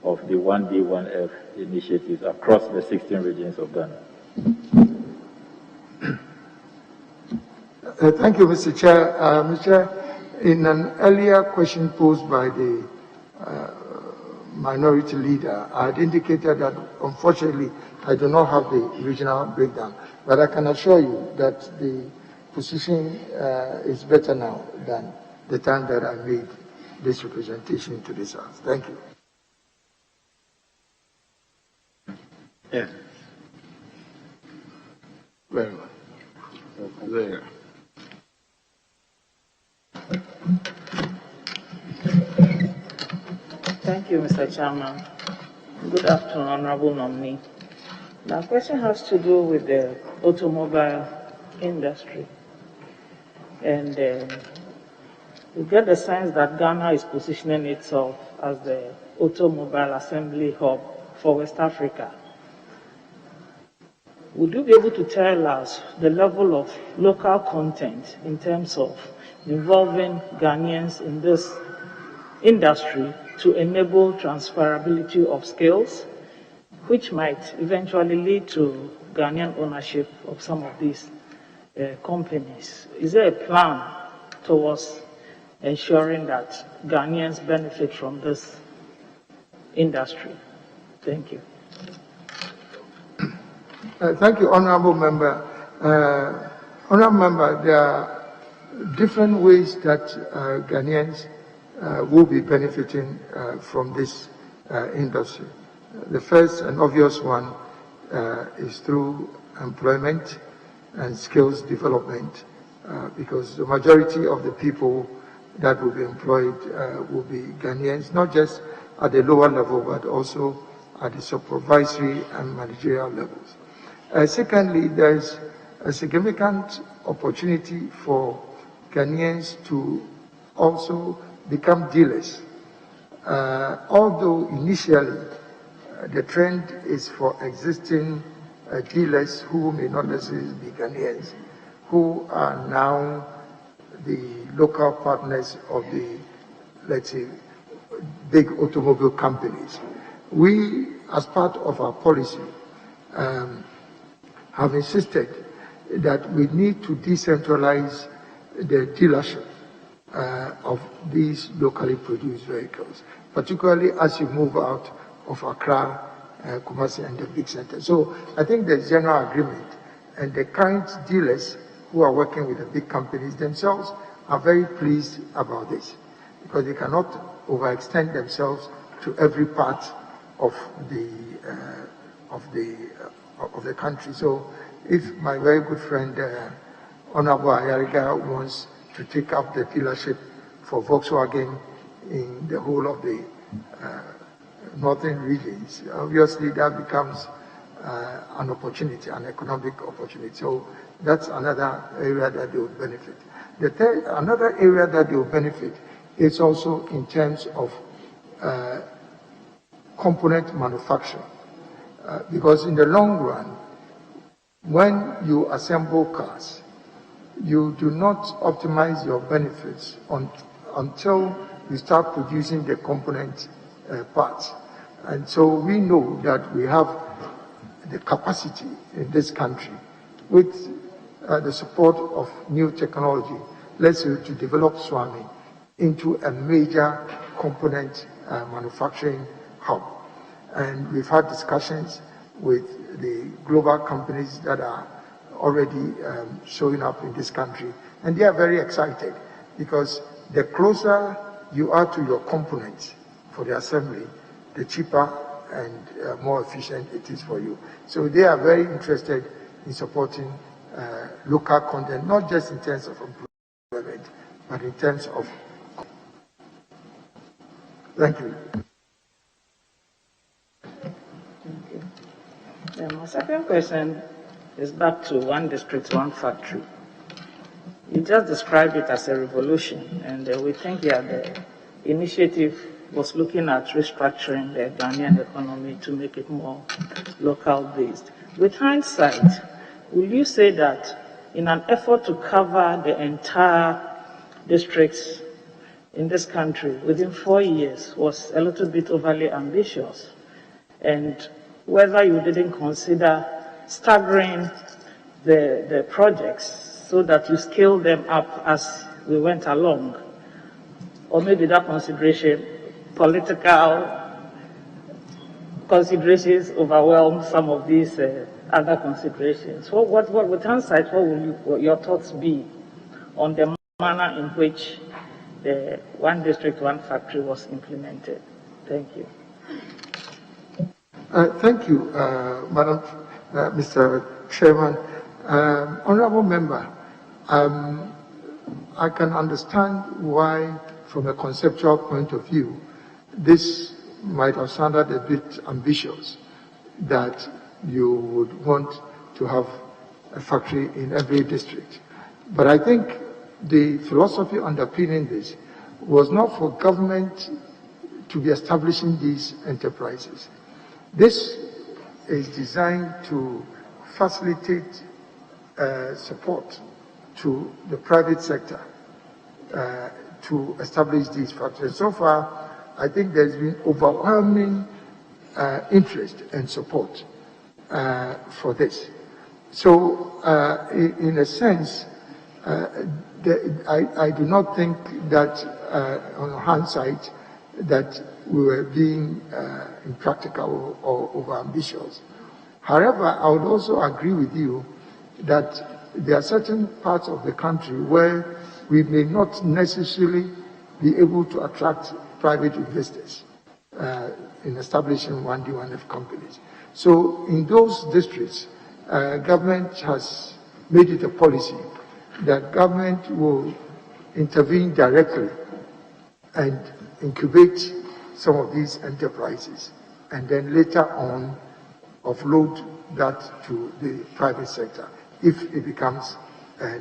Speaker 6: of the 1D, 1F initiatives across the 16 regions of Ghana?
Speaker 1: Thank you, Mr. Chair. Mr. Chair, in an earlier question posed by the minority leader, I had indicated that unfortunately I do not have the regional breakdown, but I can assure you that the position is better now than the time that I made this representation to this House. Thank you.
Speaker 3: Yes. Very well. There.
Speaker 10: Thank you, Mr. Chairman. Good afternoon, Honorable Nominee. My question has to do with the automobile industry. And we get the sense that Ghana is positioning itself as the automobile assembly hub for West Africa. Would you be able to tell us the level of local content in terms of involving Ghanaians in this industry to enable transferability of skills, which might eventually lead to Ghanaian ownership of some of these companies? Is there a plan towards ensuring that Ghanaians benefit from this industry? Thank you.
Speaker 1: Thank you, Honorable Member. Honorable Member, there are different ways that Ghanaians will be benefiting from this industry. The first and obvious one is through employment and skills development, because the majority of the people that will be employed will be Ghanaians, not just at the lower level, but also at the supervisory and managerial levels. Secondly, there's a significant opportunity for Ghanaians to also become dealers. Although initially the trend is for existing dealers who may not necessarily be Ghanaians, who are now the local partners of the, let's say, big automobile companies. We, as part of our policy, have insisted that we need to decentralize the dealership of these locally produced vehicles, particularly as you move out of Accra, Kumasi, and the big centers. So I think there's general agreement, and the current dealers who are working with the big companies themselves are very pleased about this, because they cannot overextend themselves to every part of the country. So if my very good friend Honorable Ayariga wants to take up the dealership for Volkswagen in the whole of the northern regions, obviously that becomes an opportunity, an economic opportunity. So that's another area that they will benefit. Another area that they will benefit is also in terms of component manufacturing. Because in the long run, when you assemble cars, you do not optimize your benefits until you start producing the component parts. And so we know that we have the capacity in this country with the support of new technology, let's say, to develop Swami into a major component manufacturing hub. And we've had discussions with the global companies that are already showing up in this country. And they are very excited because the closer you are to your components for the assembly, the cheaper and more efficient it is for you. So they are very interested in supporting local content, not just in terms of employment, but in terms of. Thank you.
Speaker 10: My second question is back to one district, one factory. You just described it as a revolution, and we think the initiative was looking at restructuring the Ghanaian economy to make it more local-based. With hindsight, will you say that in an effort to cover the entire districts in this country within 4 years was a little bit overly ambitious? And whether you didn't consider staggering the projects so that you scale them up as we went along? Or maybe that consideration, political considerations, overwhelm some of these other considerations. What with hindsight, what will your thoughts be on the manner in which the one district, one factory was implemented? Thank you.
Speaker 1: Thank you, Madam, Mr. Chairman. Honorable Member, I can understand why, from a conceptual point of view, this might have sounded a bit ambitious, that you would want to have a factory in every district. But I think the philosophy underpinning this was not for government to be establishing these enterprises. This is designed to facilitate support to the private sector to establish these factories. So far, I think there's been overwhelming interest and support for this. So, in a sense, I do not think that, on hindsight, that we were being impractical or over-ambitious. However, I would also agree with you that there are certain parts of the country where we may not necessarily be able to attract private investors in establishing 1D, 1F companies. So in those districts, government has made it a policy that government will intervene directly and incubate some of these enterprises, and then later on offload that to the private sector if it becomes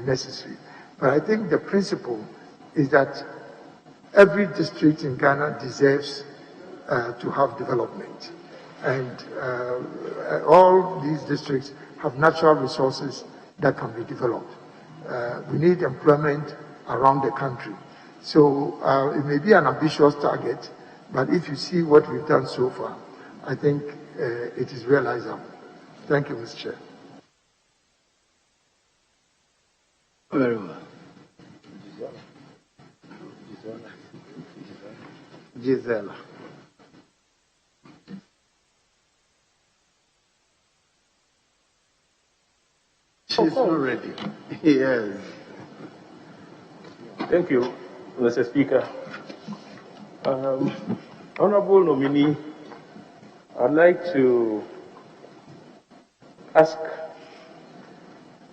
Speaker 1: necessary. But I think the principle is that every district in Ghana deserves to have development. And all these districts have natural resources that can be developed. We need employment around the country. So it may be an ambitious target, but if you see what we've done so far, I think it is realizable. Thank you, Mr. Chair.
Speaker 3: Very well. Gisela. She's not ready. Yes.
Speaker 11: Thank you, Mr. Speaker. Honorable nominee, I'd like to ask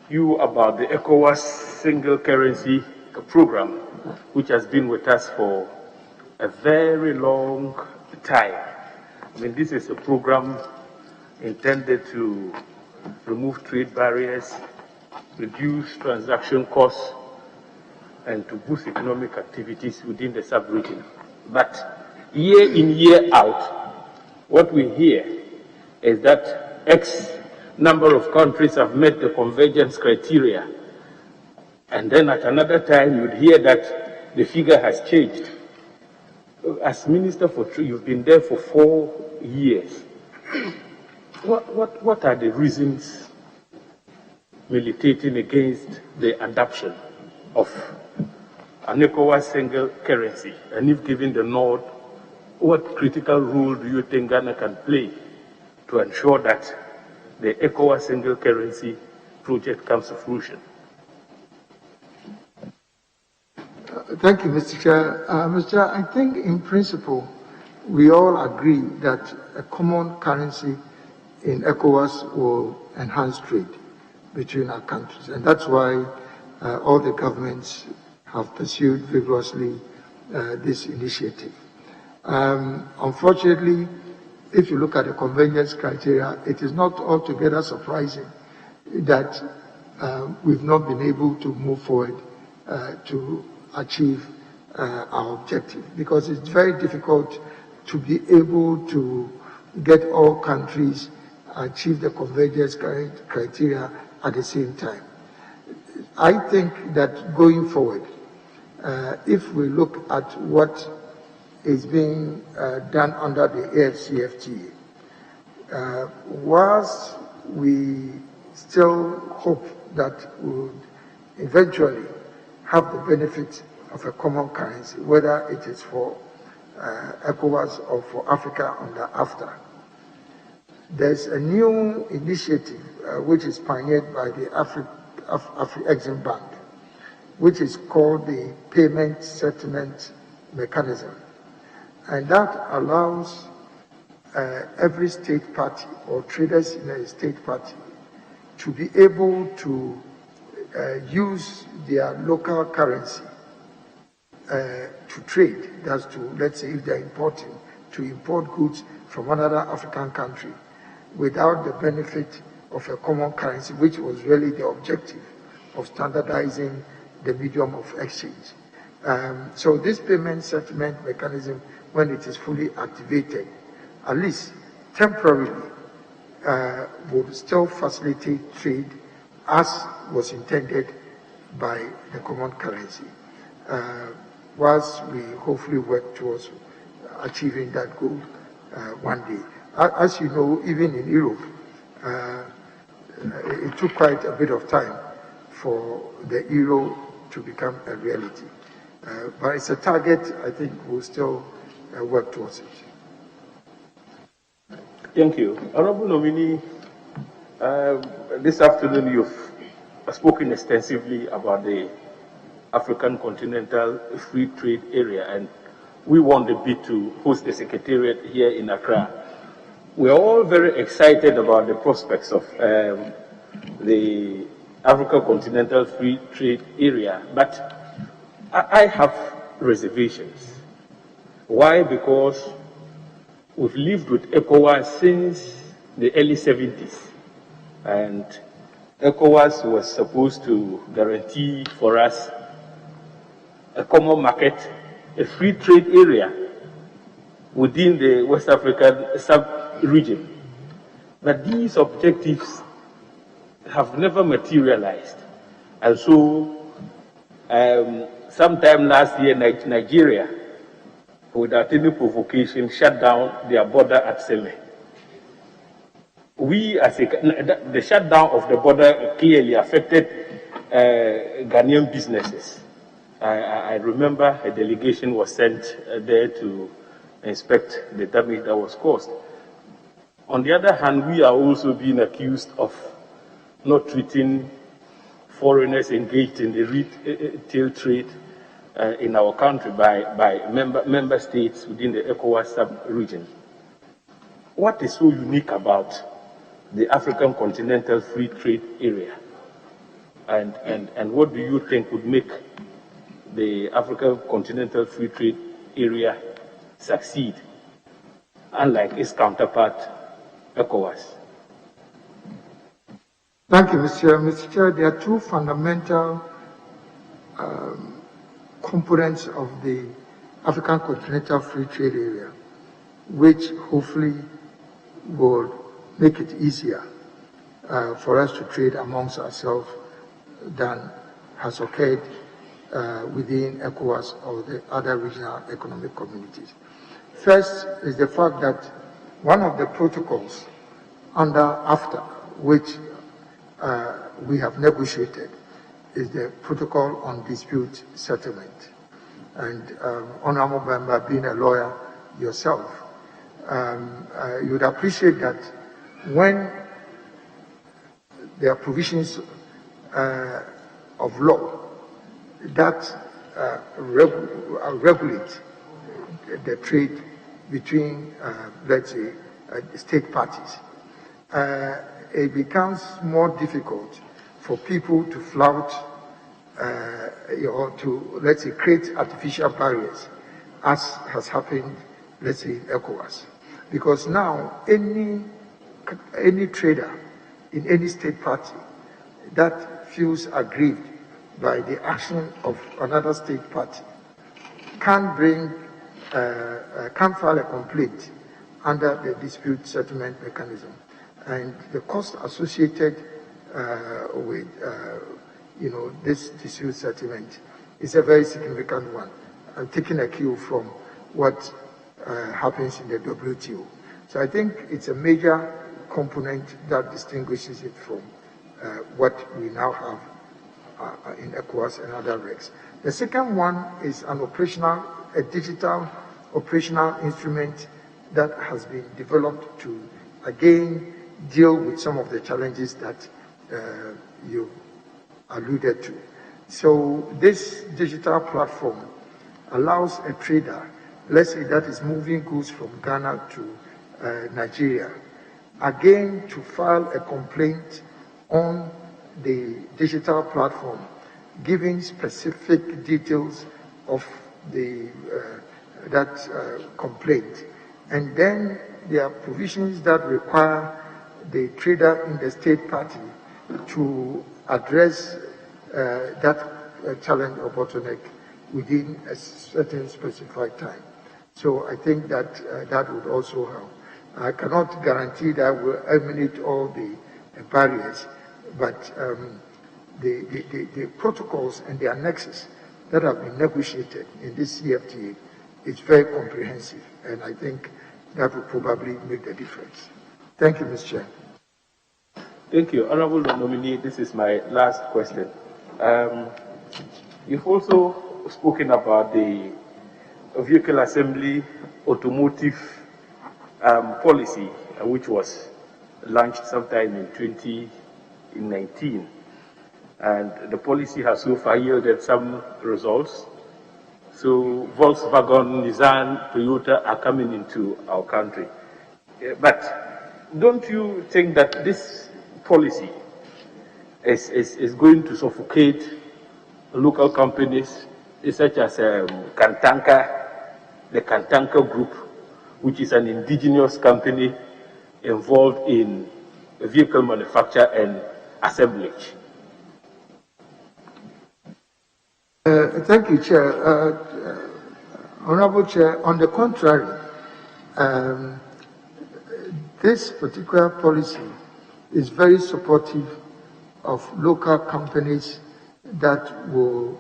Speaker 11: you about the Ecowas single currency program, which has been with us for a very long time. I mean, this is a program intended to remove trade barriers, reduce transaction costs, and to boost economic activities within the sub-region. But year in, year out, what we hear is that X number of countries have met the convergence criteria. And then at another time, you'd hear that the figure has changed. As Minister for Trade, you've been there for 4 years. What are the reasons militating against the adoption of an Ecowas single currency? And if given the nod, what critical role do you think Ghana can play to ensure that the Ecowas single currency project comes to fruition?
Speaker 1: Thank you, Mr. Chair. Mr. Chair, I think in principle, we all agree that a common currency in ECOWAS will enhance trade between our countries. And that's why all the governments have pursued vigorously this initiative. Unfortunately, if you look at the convergence criteria, it is not altogether surprising that we've not been able to move forward to achieve our objective, because it's very difficult to be able to get all countries achieve the convergence criteria at the same time. I think that going forward, if we look at what is being done under the AFCFTA, whilst we still hope that we would eventually have the benefit of a common currency, whether it is for ECOWAS or for Africa under AFTA. There's a new initiative which is pioneered by the Afri-Exim Bank, which is called the Payment Settlement Mechanism. And that allows every state party or traders in a state party to be able to use their local currency to trade. That's to, let's say, if they're importing, to import goods from another African country without the benefit of a common currency, which was really the objective of standardizing the medium of exchange. So this payment settlement mechanism, when it is fully activated, at least temporarily, would still facilitate trade as was intended by the common currency, whilst we hopefully work towards achieving that goal one day. As you know, even in Europe, it took quite a bit of time for the euro to become a reality. But it's a target I think we'll still work towards it.
Speaker 11: Thank you. Honorable Nominee, this afternoon you've spoken extensively about the African Continental Free Trade Area, and we want the bid to host the Secretariat here in Accra. We're all very excited about the prospects of the African Continental Free Trade Area, but I have reservations. Why? Because we've lived with ECOWAS since the early 70s, and ECOWAS was supposed to guarantee for us a common market, a free trade area within the West African sub-region. But these objectives have never materialized. And so, sometime last year, Nigeria, without any provocation, shut down their border at Seme. The shutdown of the border clearly affected Ghanaian businesses. I remember a delegation was sent there to inspect the damage that was caused. On the other hand, we are also being accused of not treating foreigners engaged in the retail trade in our country by member states within the ECOWAS sub-region. What is so unique about the African Continental Free Trade Area? And what do you think would make the African Continental Free Trade Area succeed, unlike its counterpart, ECOWAS?
Speaker 1: Thank you, Mr. Chair. Mr. Chair, there are two fundamental components of the African Continental Free Trade Area, which hopefully will make it easier for us to trade amongst ourselves than has occurred within Ecowas or the other regional economic communities. First is the fact that one of the protocols under AFTA, which we have negotiated, is the Protocol on Dispute Settlement. And Honorable Member, being a lawyer yourself, you would appreciate that when there are provisions of law that regulate the trade between, let's say, state parties, it becomes more difficult for people to flout or to, let's say, create artificial barriers, as has happened, let's say, in ECOWAS. Because now, any trader in any state party that feels aggrieved by the action of another state party can file a complaint under the dispute settlement mechanism. And the cost associated with this dispute settlement is a very significant one. I'm taking a cue from what happens in the WTO. So I think it's a major component that distinguishes it from what we now have in ECOWAS and other regs. The second one is a digital operational instrument that has been developed to, again, deal with some of the challenges that you alluded to. So this digital platform allows a trader, let's say that is moving goods from Ghana to Nigeria, again to file a complaint on the digital platform, giving specific details of that complaint. And then there are provisions that require the trader in the state party to address that challenge or bottleneck within a certain specified time. So I think that that would also help. I cannot guarantee that will eliminate all the barriers, but the protocols and the annexes that have been negotiated in this CFTA is very comprehensive, and I think that will probably make the difference. Thank you, Mr. Chair.
Speaker 11: Thank you. Honorable nominee, this is my last question. You've also spoken about the vehicle assembly automotive policy, which was launched sometime in 2019. And the policy has so far yielded some results. So Volkswagen, Nissan, Toyota are coming into our country. But don't you think that this policy is going to suffocate local companies such as Kantanka, the Kantanka Group, which is an indigenous company involved in vehicle manufacture and assemblage?
Speaker 1: Thank you, Chair. Honorable Chair, on the contrary, this particular policy is very supportive of local companies that will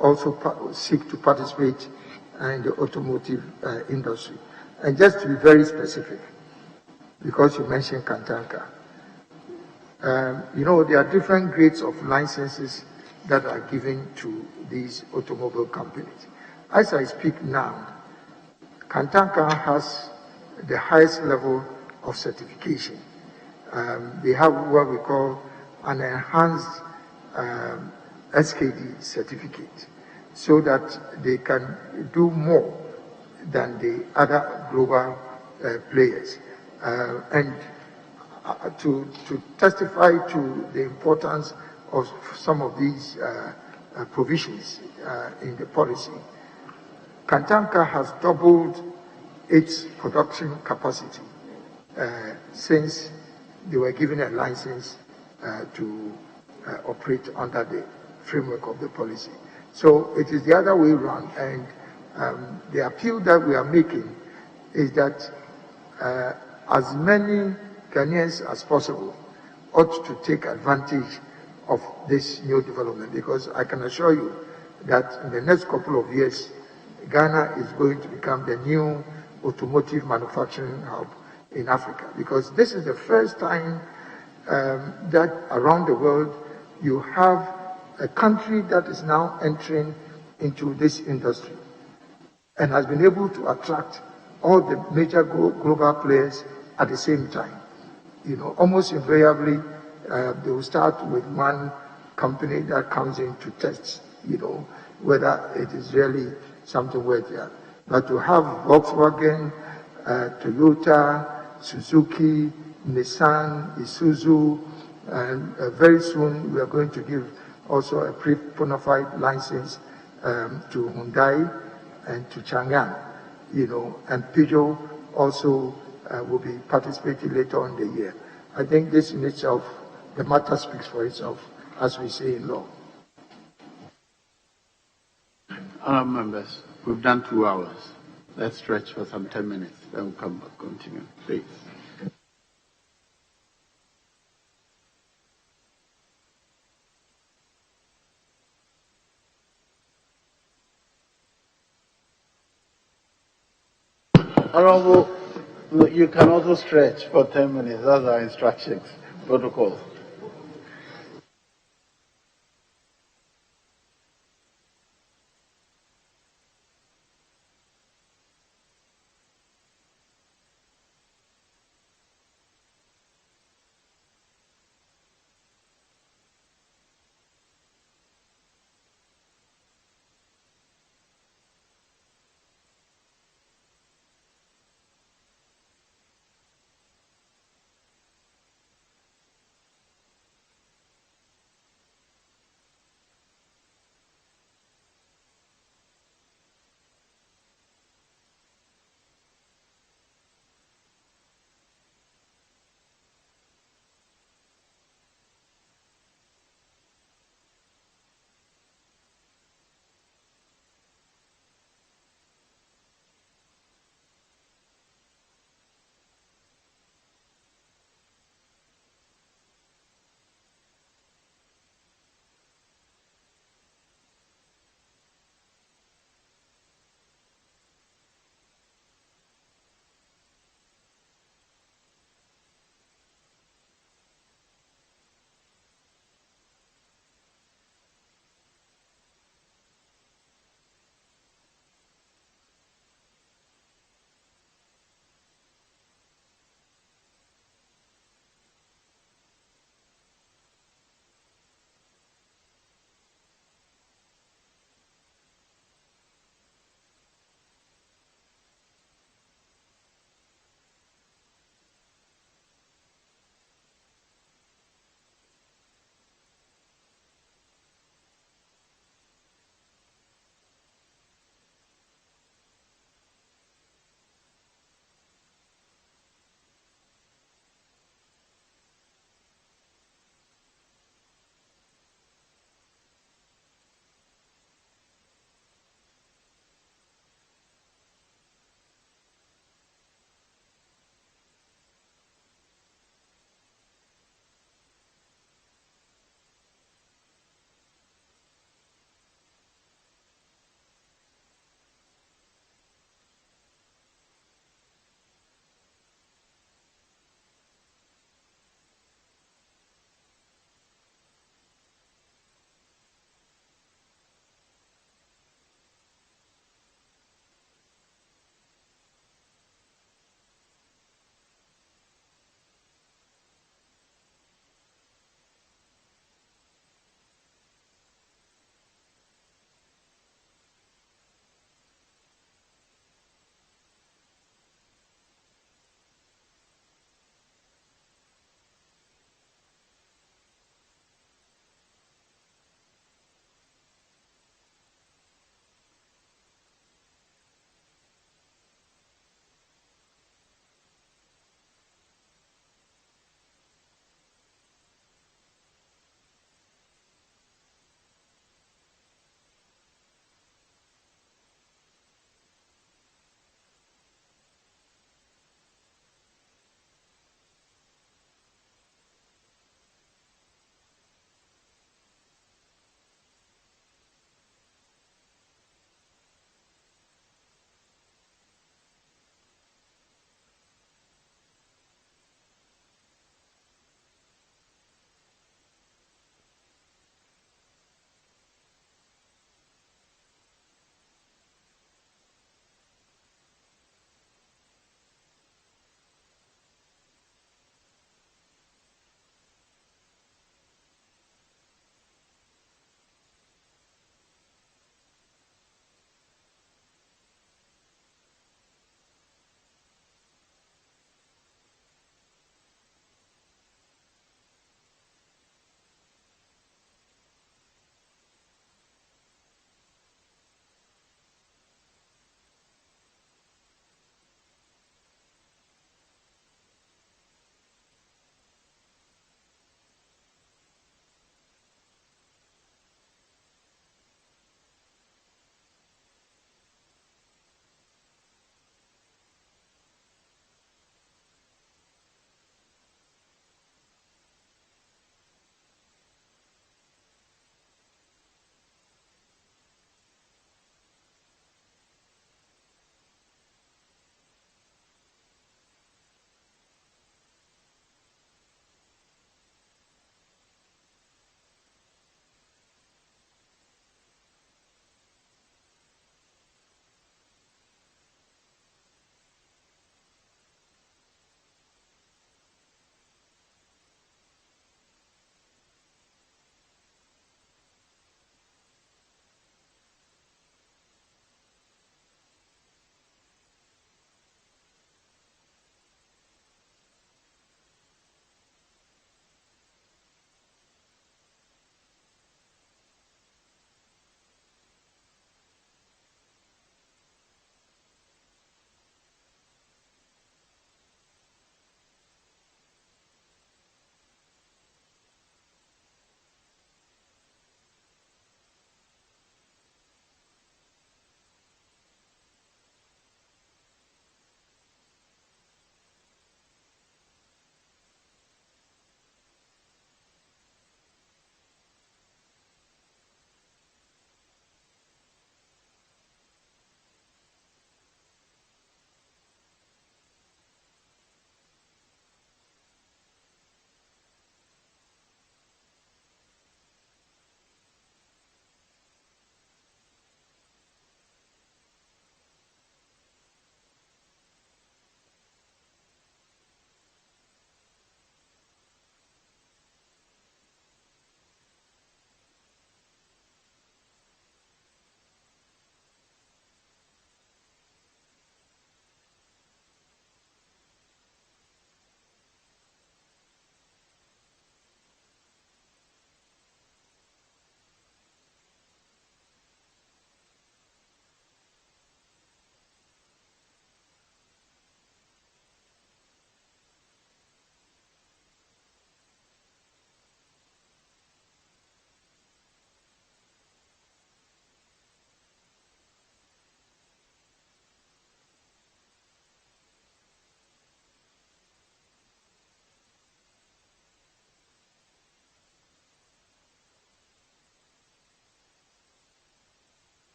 Speaker 1: also seek to participate in the automotive industry. And just to be very specific, because you mentioned Kantanka, there are different grades of licenses that are given to these automobile companies. As I speak now, Kantanka has the highest level of certification. They have what we call an enhanced SKD certificate, so that they can do more than the other global players. And to testify to the importance of some of these provisions in the policy, Kantanka has doubled its production capacity since they were given a license to operate under the framework of the policy. So it is the other way around, and the appeal that we are making is that as many Ghanaians as possible ought to take advantage of this new development, because I can assure you that in the next couple of years, Ghana is going to become the new automotive manufacturing hub in Africa, because this is the first time that around the world you have a country that is now entering into this industry and has been able to attract all the major global players at the same time. You know, almost invariably, they will start with one company that comes in to test, you know, whether it is really something worthy. But to have Volkswagen, Toyota, Suzuki, Nissan, Isuzu, and very soon we are going to give also a bona fide license to Hyundai and to Chang'an, you know, and Peugeot also will be participating later on in the year. I think this in itself, the matter speaks for itself, as we say in law.
Speaker 3: Honourable members, we've done 2 hours. Let's stretch for some 10 minutes, then we'll come back, continue, please. Honourable, you can also stretch for 10 minutes. That's our instructions, protocol.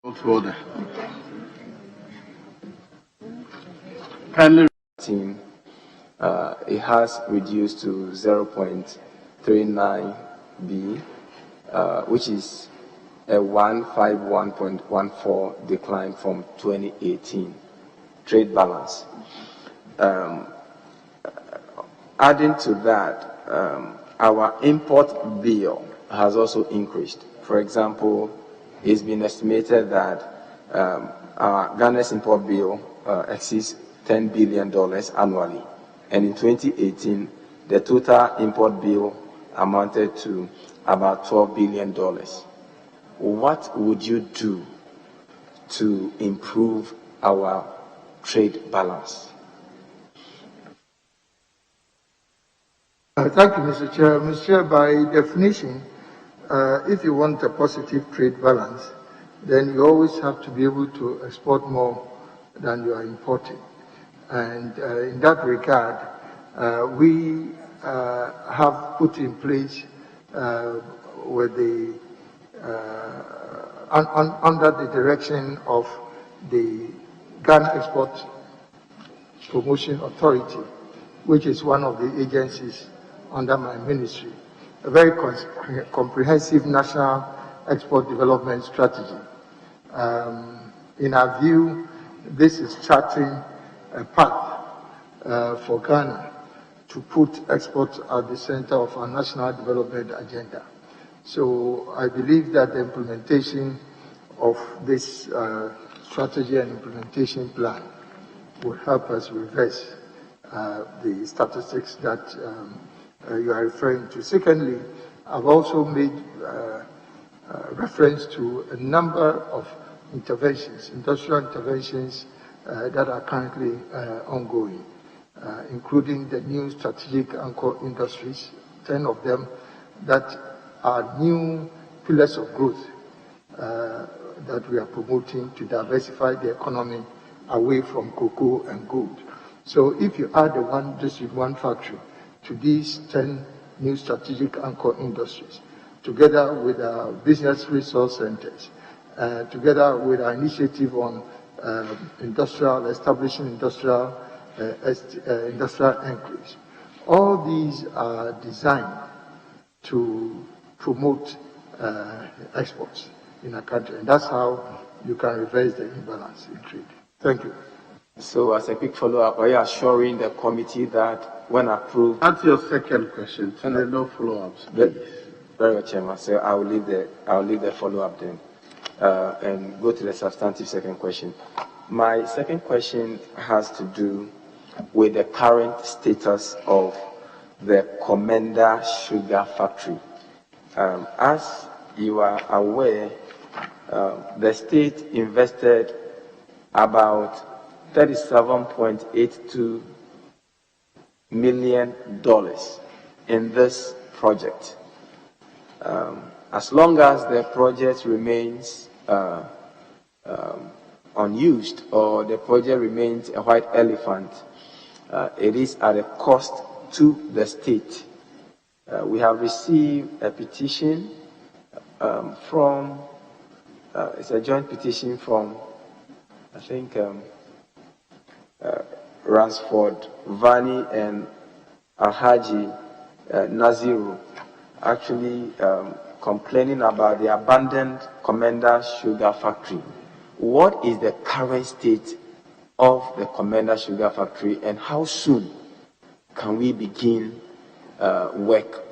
Speaker 3: Order. Kindly.
Speaker 12: It has reduced to 0.39B, which is a 151.14 decline from 2018 trade balance. Adding to that, our import bill has also increased. For example, it's been estimated that our Ghana's import bill exceeds $10 billion annually. And in 2018, the total import bill amounted to about $12 billion. What would you do to improve our trade balance?
Speaker 1: Thank you, Mr. Chair. Mr. Chair, by definition, if you want a positive trade balance, then you always have to be able to export more than you are importing. And in that regard, we have put in place with the under the direction of the Ghana Export Promotion Authority, which is one of the agencies under my ministry, a very comprehensive national export development strategy. In our view, this is charting a path for Ghana to put exports at the center of our national development agenda. So I believe that the implementation of this strategy and implementation plan will help us reverse the statistics that you are referring to. Secondly, I've also made reference to a number of interventions, industrial interventions that are currently ongoing, including the new strategic anchor industries, 10 of them that are new pillars of growth that we are promoting to diversify the economy away from cocoa and gold. So if you add the one district, one factory to these 10 new strategic anchor industries, together with our business resource centers, together with our initiative on establishing industrial enclaves, all these are designed to promote exports in our country, and that's how you can reverse the imbalance in trade. Thank you.
Speaker 12: So, as a quick follow-up, are you assuring the committee that when approved...
Speaker 3: That's your second question. So there are no follow-ups, please.
Speaker 12: Very well, Chairman. So I'll leave the follow-up then and go to the substantive second question. My second question has to do with the current status of the Commander Sugar Factory. As you are aware, the state invested about $37.82 million in this project. As long as the project remains unused, or the project remains a white elephant, it is at a cost to the state. We have received a petition from, it's a joint petition from, I think, Ransford, Vani, and Alhaji Naziru, actually complaining about the abandoned Commander Sugar Factory. What is the current state of the Commander Sugar Factory, and how soon can we begin work?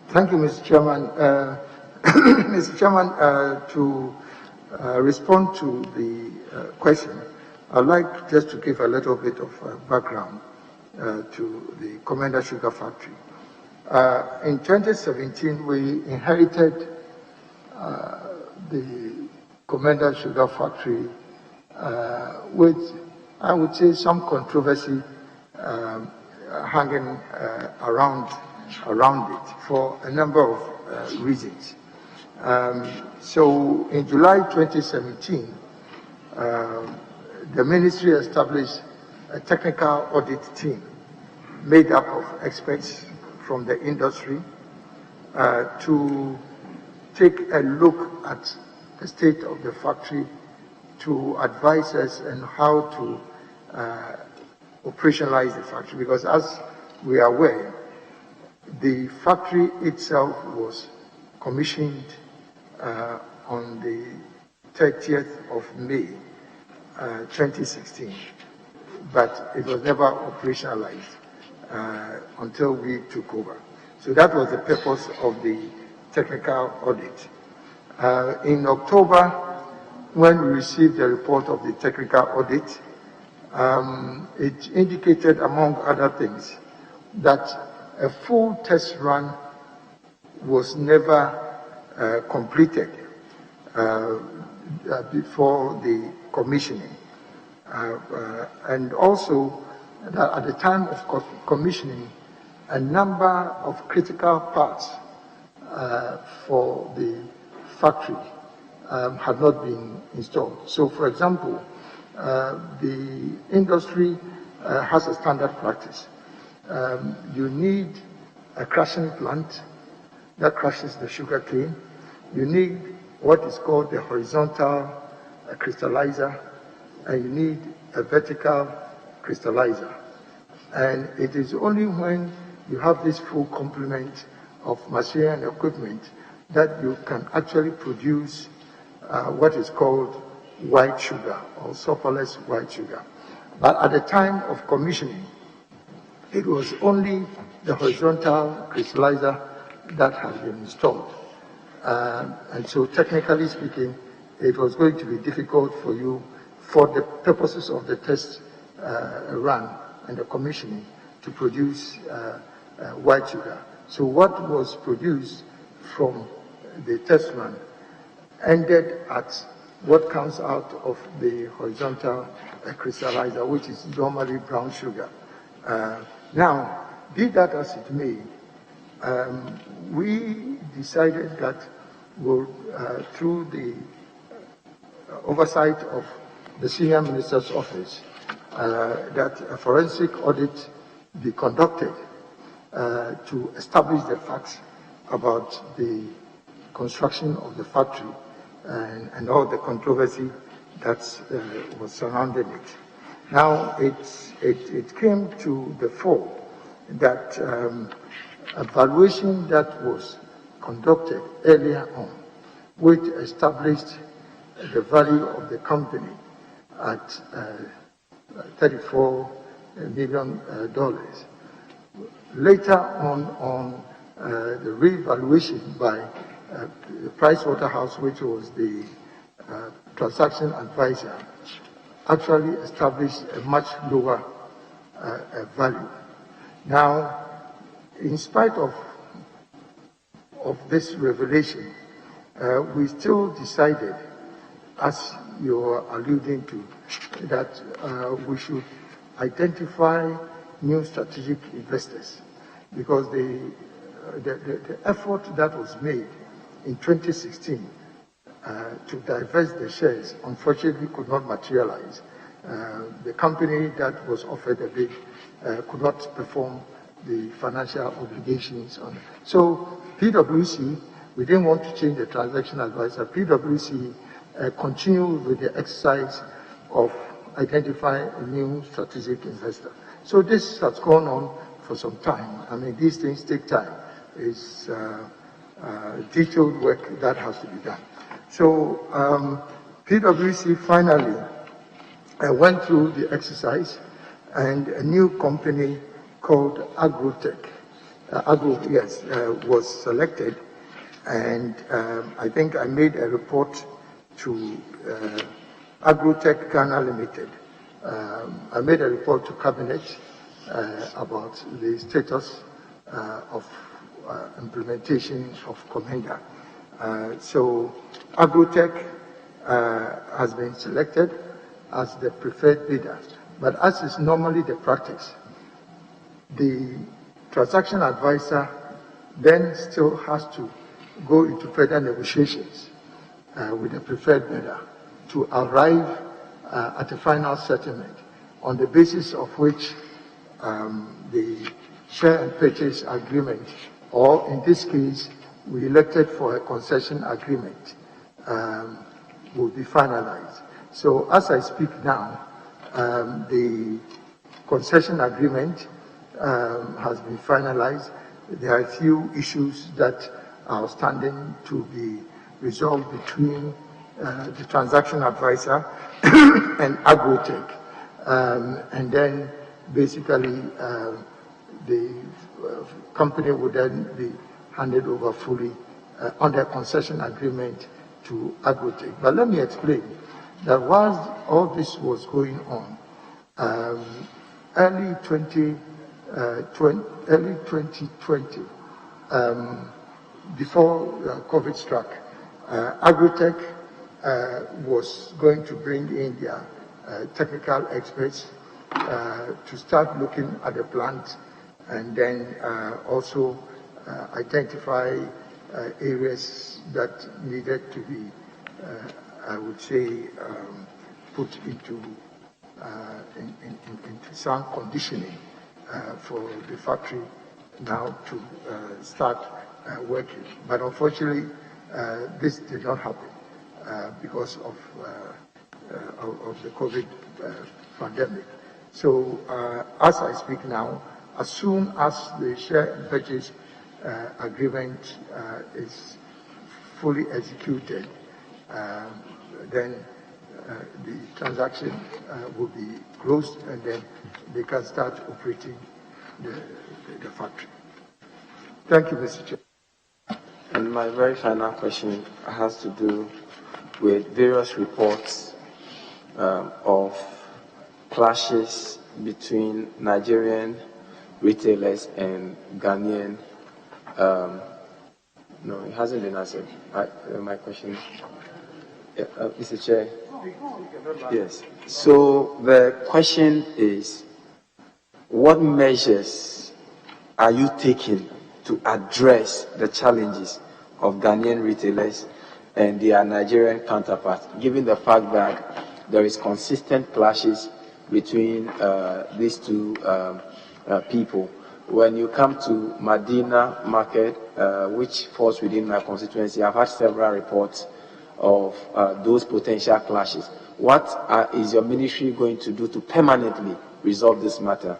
Speaker 1: Thank you, Mr. Chairman. Mr. Chairman, to respond to the question, I'd like just to give a little bit of background to the Commander Sugar Factory. In 2017, we inherited the Commander Sugar Factory with, I would say, some controversy hanging around it for a number of reasons. So in July 2017, the ministry established a technical audit team made up of experts from the industry to take a look at the state of the factory to advise us on how to operationalize the factory, because as we are aware, the factory itself was commissioned on the 30th of May 2016, but it was never operationalized until we took over. So that was the purpose of the technical audit. In October, when we received the report of the technical audit, it indicated, among other things, that a full test run was never completed before the commissioning. And also, that at the time of commissioning, a number of critical parts for the factory had not been installed. So, for example, the industry has a standard practice. You need a crushing plant that crushes the sugar cane. You need what is called the horizontal crystallizer, and you need a vertical crystallizer. And it is only when you have this full complement of machinery and equipment that you can actually produce what is called white sugar or sulfurless white sugar. But at the time of commissioning, it was only the horizontal crystallizer that had been installed. And so technically speaking, it was going to be difficult for you, for the purposes of the test run and the commissioning, to produce white sugar. So what was produced from the test run ended at what comes out of the horizontal crystallizer, which is normally brown sugar. Now, be that as it may, we decided that through the oversight of the Senior Minister's Office, that a forensic audit be conducted to establish the facts about the construction of the factory and all the controversy that was surrounding it. Now, it came to the fore that a valuation that was conducted earlier on, which established the value of the company at $34 million. Later on the revaluation by Pricewaterhouse, which was the transaction advisor, actually established a much lower value. Now, in spite of this revelation, we still decided, as you are alluding to, that we should identify new strategic investors, because the effort that was made in 2016 to divest the shares unfortunately could not materialize. The company that was offered a bid could not perform the financial obligations on it. So PwC, we didn't want to change the transaction advisor. PwC continued with the exercise of identifying a new strategic investor. So this has gone on for some time. I mean, these things take time. It's detailed work that has to be done. So PwC finally went through the exercise, and a new company called Agrotech, was selected, and I think I made a report to Agrotech Ghana Limited. I made a report to Cabinet about the status of implementation of Comenda. So Agrotech has been selected as the preferred bidder, but as is normally the practice, the transaction advisor then still has to go into further negotiations with the preferred bidder to arrive at a final settlement, on the basis of which the share and purchase agreement, or in this case, we elected for a concession agreement will be finalized. So as I speak now, the concession agreement has been finalized. There are a few issues that are standing to be resolved between the transaction advisor and Agrotech. And then basically the company would then be handed over fully under concession agreement to Agrotech. But let me explain that whilst all this was going on, early 2020, before COVID struck, Agrotech was going to bring in their technical experts to start looking at the plant and then also identify areas that needed to be, I would say, put into sound conditioning for the factory now to start working. But unfortunately, this did not happen because of the COVID pandemic. So as I speak now, as soon as the share purchase agreement is fully executed, then the transaction will be closed and then they can start operating the factory. Thank you, Mr. Chair.
Speaker 12: And my very final question has to do with various reports of clashes between Nigerian retailers and Ghanaian. No, it hasn't been answered. My question, Mr. Chair. Yes. So the question is, what measures are you taking to address the challenges of Ghanaian retailers and their Nigerian counterparts, given the fact that there is consistent clashes between these two people? When you come to Medina Market, which falls within my constituency, I've had several reports of those potential clashes. What is your ministry going to do to permanently resolve this matter?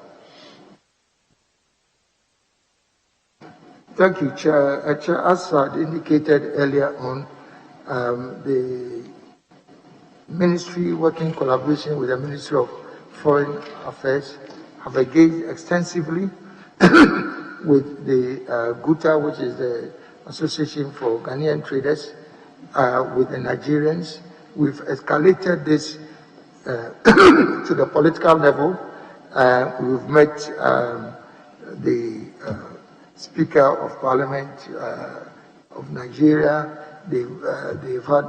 Speaker 1: Thank you, Chair. Chair, as I indicated earlier on, the ministry, working in collaboration with the Ministry of Foreign Affairs, have engaged extensively with the GUTA, which is the Association for Ghanaian Traders, with the Nigerians. We've escalated this to the political level. We've met the Speaker of Parliament of Nigeria. They've had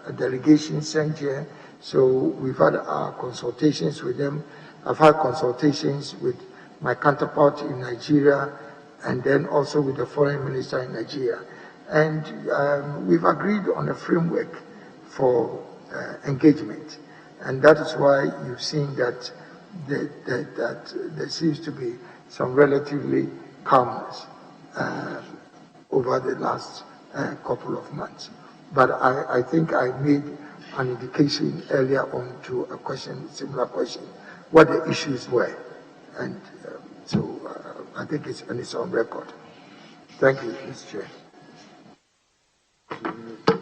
Speaker 1: a delegation sent here. So we've had our consultations with them. I've had consultations with my counterpart in Nigeria and then also with the Foreign Minister in Nigeria. And we've agreed on a framework for engagement. And that is why you've seen that there seems to be some relatively calmness over the last couple of months. But I think I made an indication earlier on to a question, similar question, what the issues were. And so I think it's on record. Thank you, Mr. Chair.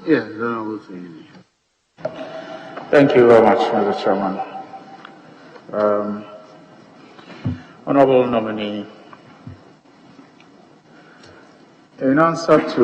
Speaker 3: Yes, Honorable Singh.
Speaker 13: Thank you very much, Mr. Chairman. Honorable nominee, in answer to